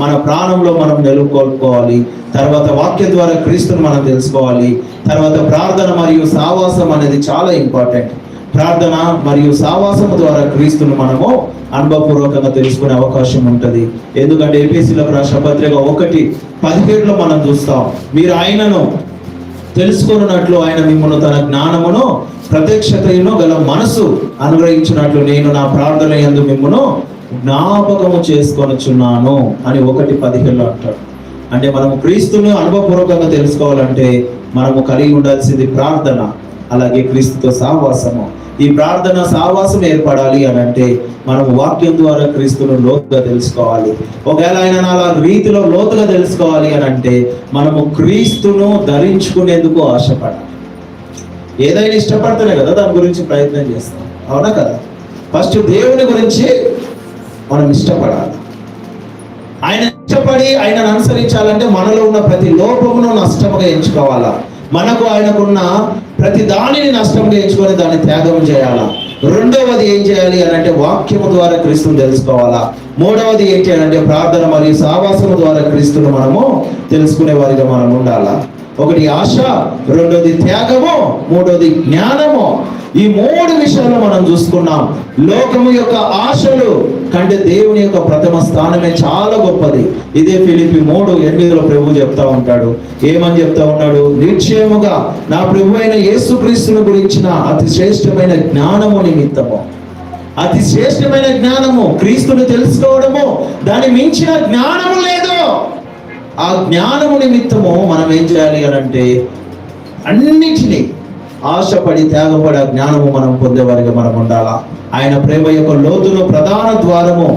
మన ప్రాణంలో మనం నెలకొల్పుకోవాలి. తర్వాత వాక్యం ద్వారా క్రీస్తుని మనం తెలుసుకోవాలి. తర్వాత ప్రార్థన మరియు సావాసం అనేది చాలా ఇంపార్టెంట్. ప్రార్థన మరియు సావాసము ద్వారా క్రీస్తును మనము అనుభవపూర్వకంగా తెలుసుకునే అవకాశం ఉంటుంది. ఎందుకంటే ఎఫెసీయులకు రాసిన పత్రిక 1:17లో మనం చూస్తాం, మీరు ఆయనను తెలుసుకున్నట్లు ఆయన మిమ్మల్ని తన జ్ఞానమును ప్రత్యక్షతను గల మనసు అనుగ్రహించినట్లు నేను నా ప్రార్థన యందు మిమ్మల్ని జ్ఞాపకము చేసుకొనుచున్నాను అని 1:17లో అంటాడు. అంటే మనము క్రీస్తును అనుభవపూర్వకంగా తెలుసుకోవాలంటే మనము కలిగి ఉండాల్సింది ప్రార్థన, అలాగే క్రీస్తుతో సావాసము. ఈ ప్రార్థన సావాసం ఏర్పడాలి అని అంటే మనం వాక్యం ద్వారా క్రీస్తును లోతుగా తెలుసుకోవాలి. ఒకవేళ ఆయన అలా రీతిలో లోతుగా తెలుసుకోవాలి అని అంటే మనము క్రీస్తును ధరించుకునేందుకు ఆశపడాలి. ఏదైనా ఇష్టపడితేనే కదా దాని గురించి ప్రయత్నం చేస్తాం, అవునా కదా? ఫస్ట్ దేవుని గురించి మనం ఇష్టపడాలి. ఆయన ఇష్టపడి ఆయనను అనుసరించాలంటే మనలో ఉన్న ప్రతి లోపమును నష్టముగా ఎంచుకోవాలా. మనకు ఆయనకున్న ప్రతి దానిని నష్టంగా ఎంచుకొని దాన్ని త్యాగం చేయాలా. రెండవది ఏం చేయాలి అని అంటే వాక్యము ద్వారా క్రీస్తుని తెలుసుకోవాలా. మూడవది ఏం చేయాలంటే ప్రార్థన మరియు సావాసము ద్వారా క్రీస్తును మనము తెలుసుకునే వారిగా మనం ఉండాలా. ఒకటి ఆశ, రెండోది త్యాగము, మూడోది జ్ఞానము. ఈ 3 విషయాలు మనం చూసుకున్నాం. లోకము యొక్క ఆశలు కంటే దేవుని యొక్క ప్రథమ స్థానమే చాలా గొప్పది. ఇదే ఫిలిప్పీ 3:8లో ప్రభు చెప్తా ఉంటాడు. ఏమని చెప్తా ఉన్నాడు? నిశ్చయముగా నా ప్రభు అయిన యేసుక్రీస్తును గురించిన అతి శ్రేష్టమైన జ్ఞానము నిమిత్తము, అతి శ్రేష్టమైన జ్ఞానము, క్రీస్తును తెలుసుకోవడము, దాని మించిన జ్ఞానము లేదు. ఆ జ్ఞానము నిమిత్తము మనం ఏం చేయాలి అని అంటే అన్నిటినీ ఆశపడి త్యాగపడి ఆ జ్ఞానము మనం పొందేవారిగా మనం ఉండాలా. ఆయన ప్రేమ యొక్క లోతును ప్రధాన ద్వారము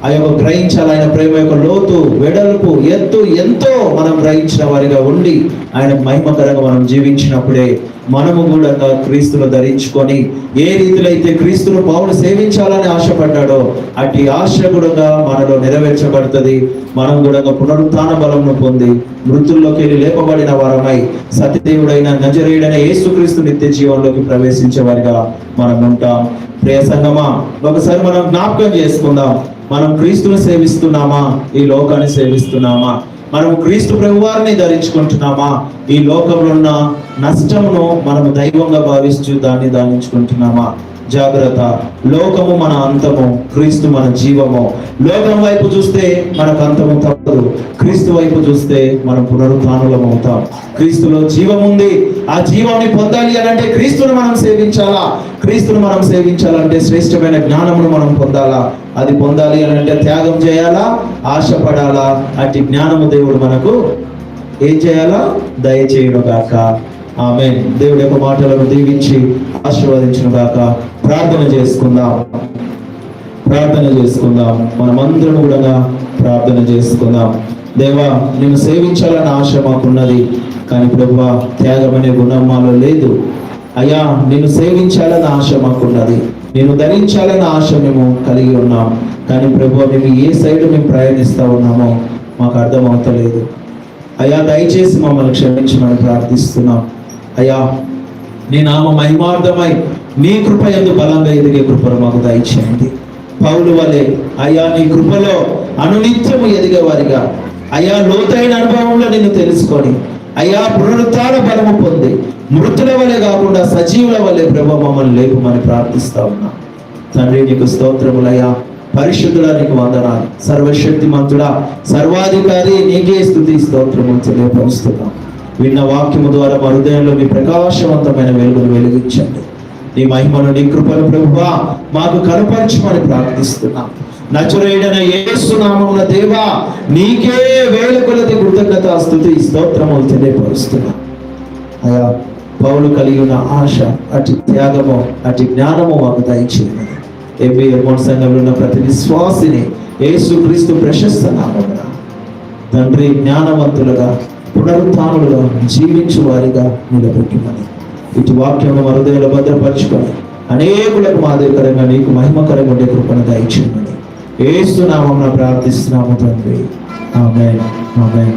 ఆ యొక్క గ్రహించాలి. ఆయన ప్రేమ యొక్క లోతు, వెడల్పు, ఎత్తు ఎంతో మనం గ్రహించిన వారిగా ఉండి ఆయన మహిమకరంగా మనం జీవించినప్పుడే మనము కూడా క్రీస్తును ధరించుకొని ఏ రీతిలో అయితే క్రీస్తును పౌలు సేవించాలని ఆశపడ్డాడో అట్టి ఆశ కూడా మనలో నెరవేర్చబడుతుంది. మనం కూడా పునరుత్థాన బలంను పొంది మృతుల్లోకి వెళ్ళి లేపబడిన వారమై సత్యదేవుడైన నజరేయుడైన యేసుక్రీస్తు నిత్య జీవంలోకి ప్రవేశించే వారిగా మనం ఉంటాం. ప్రియ సంగమా, ఒకసారి మనం జ్ఞాపకం చేసుకుందాం. మనం క్రీస్తును సేవిస్తున్నామా, ఈ లోకాన్ని సేవిస్తున్నామా? మనం క్రీస్తు ప్రభువారిని ధరించుకుంటున్నామా, ఈ లోకంలో ఉన్న నష్టమును మనము దైవంగా భావిస్తూ దాన్ని ధారించుకుంటున్నామా? జాగ్రత్త. లోకము మన అంతము, క్రీస్తు మన జీవము. లోకం వైపు చూస్తే మనకు అంతము తప్పదు, క్రీస్తు వైపు చూస్తే మనం పునరుత్థానులం అవుతాం. క్రీస్తులో జీవం ఉంది. ఆ జీవాన్ని పొందాలి అని అంటే క్రీస్తును మనం సేవించాలా. క్రీస్తును మనం సేవించాలంటే శ్రేష్టమైన జ్ఞానమును మనం పొందాలా. అది పొందాలి అని అంటే త్యాగం చేయాలా, ఆశపడాలా. అట్టి జ్ఞానము దేవుడు మనకు ఏం చేయాలా? దయచేయును గాక. ఆమేన్. దేవుడి యొక్క మాటలను దీవించి ఆశీర్వదించును గాక. ప్రార్థన చేసుకుందాం. మనమందరం కూడా ప్రార్థన చేసుకుందాం. దేవా, నేను సేవించాలన్న ఆశ మాకున్నది, కానీ ప్రభువా త్యాగం అనే గుణం మాలో లేదు. అయ్యా, నేను సేవించాలన్న ఆశ మాకున్నది, నేను ధరించాలన్న ఆశ మేము కలిగి ఉన్నాం. కానీ ప్రభువా మేము ఏ సైడ్ మేము ప్రయాణిస్తా ఉన్నామో మాకు అర్థం అవుతలేదు. అయ్యా, దయచేసి మమ్మల్ని క్షమించమని ప్రార్థిస్తున్నాం. అయ్యా, నీ నామ మహిమార్థమై నీ కృప యందు బలంగా ఎదిగే కృపను మాకు దయచేయండి. పౌలు వలె అయ్యా నీ కృపలో అనునిత్యము ఎదిగే వారిగా, అయ్యా లోతైన అనుభవంలో నిన్ను తెలుసుకొని, అయ్యా పునరుత్థాన బలము పొంది మృతుల వలె కాకుండా సజీవుల వలె ప్రభు మమ్మల్ని లేపమని ప్రార్థిస్తా ఉన్నా. తండ్రి, నీకు స్తోత్రములయ్యా. పరిశుద్ధుడా, నీకు వందనాలు. సర్వశక్తిమంతుడా, సర్వాధికారి, నీకే స్తుతి స్తోత్రములు తెలియపరుస్తున్నాం. విన్న వాక్యము ద్వారా మా హృదయంలో మీ ప్రకాశవంతమైన వెలుగును వెలిగించండి. నీ మహిమను, నీ కృపను ప్రభువా మాకు కనపరచమని ప్రార్థిస్తున్నాం. నజరేయుడైన యేసు నామమున దేవా నీకే వేల కొలది కృతజ్ఞతాస్తుతి స్తోత్రములు తెలియపరుస్తున్నా. అయా పౌలు కలిగి ఉన్న ఆశ, అటు త్యాగము, అటు జ్ఞానము మాకు దయచేయమని ఎంబీఏ సంఘంలో ఉన్న ప్రతి విశ్వాసిని యేసు క్రీస్తు ప్రశస్త నామమున తండ్రి జ్ఞానవంతులుగా పునరుత్థానులుగా జీవించు వారిగా నిలబెట్టుమని ఇటు వాక్యమును హృదయంలో భద్రపరచుకొని అనేకులకు మాదిరికరంగా నీకు మహిమకరంగా ఉండే కృపను దయచేయమని యేసు నామమున ప్రార్థిస్తున్నాము తండ్రి. ఆమేన్, ఆమేన్.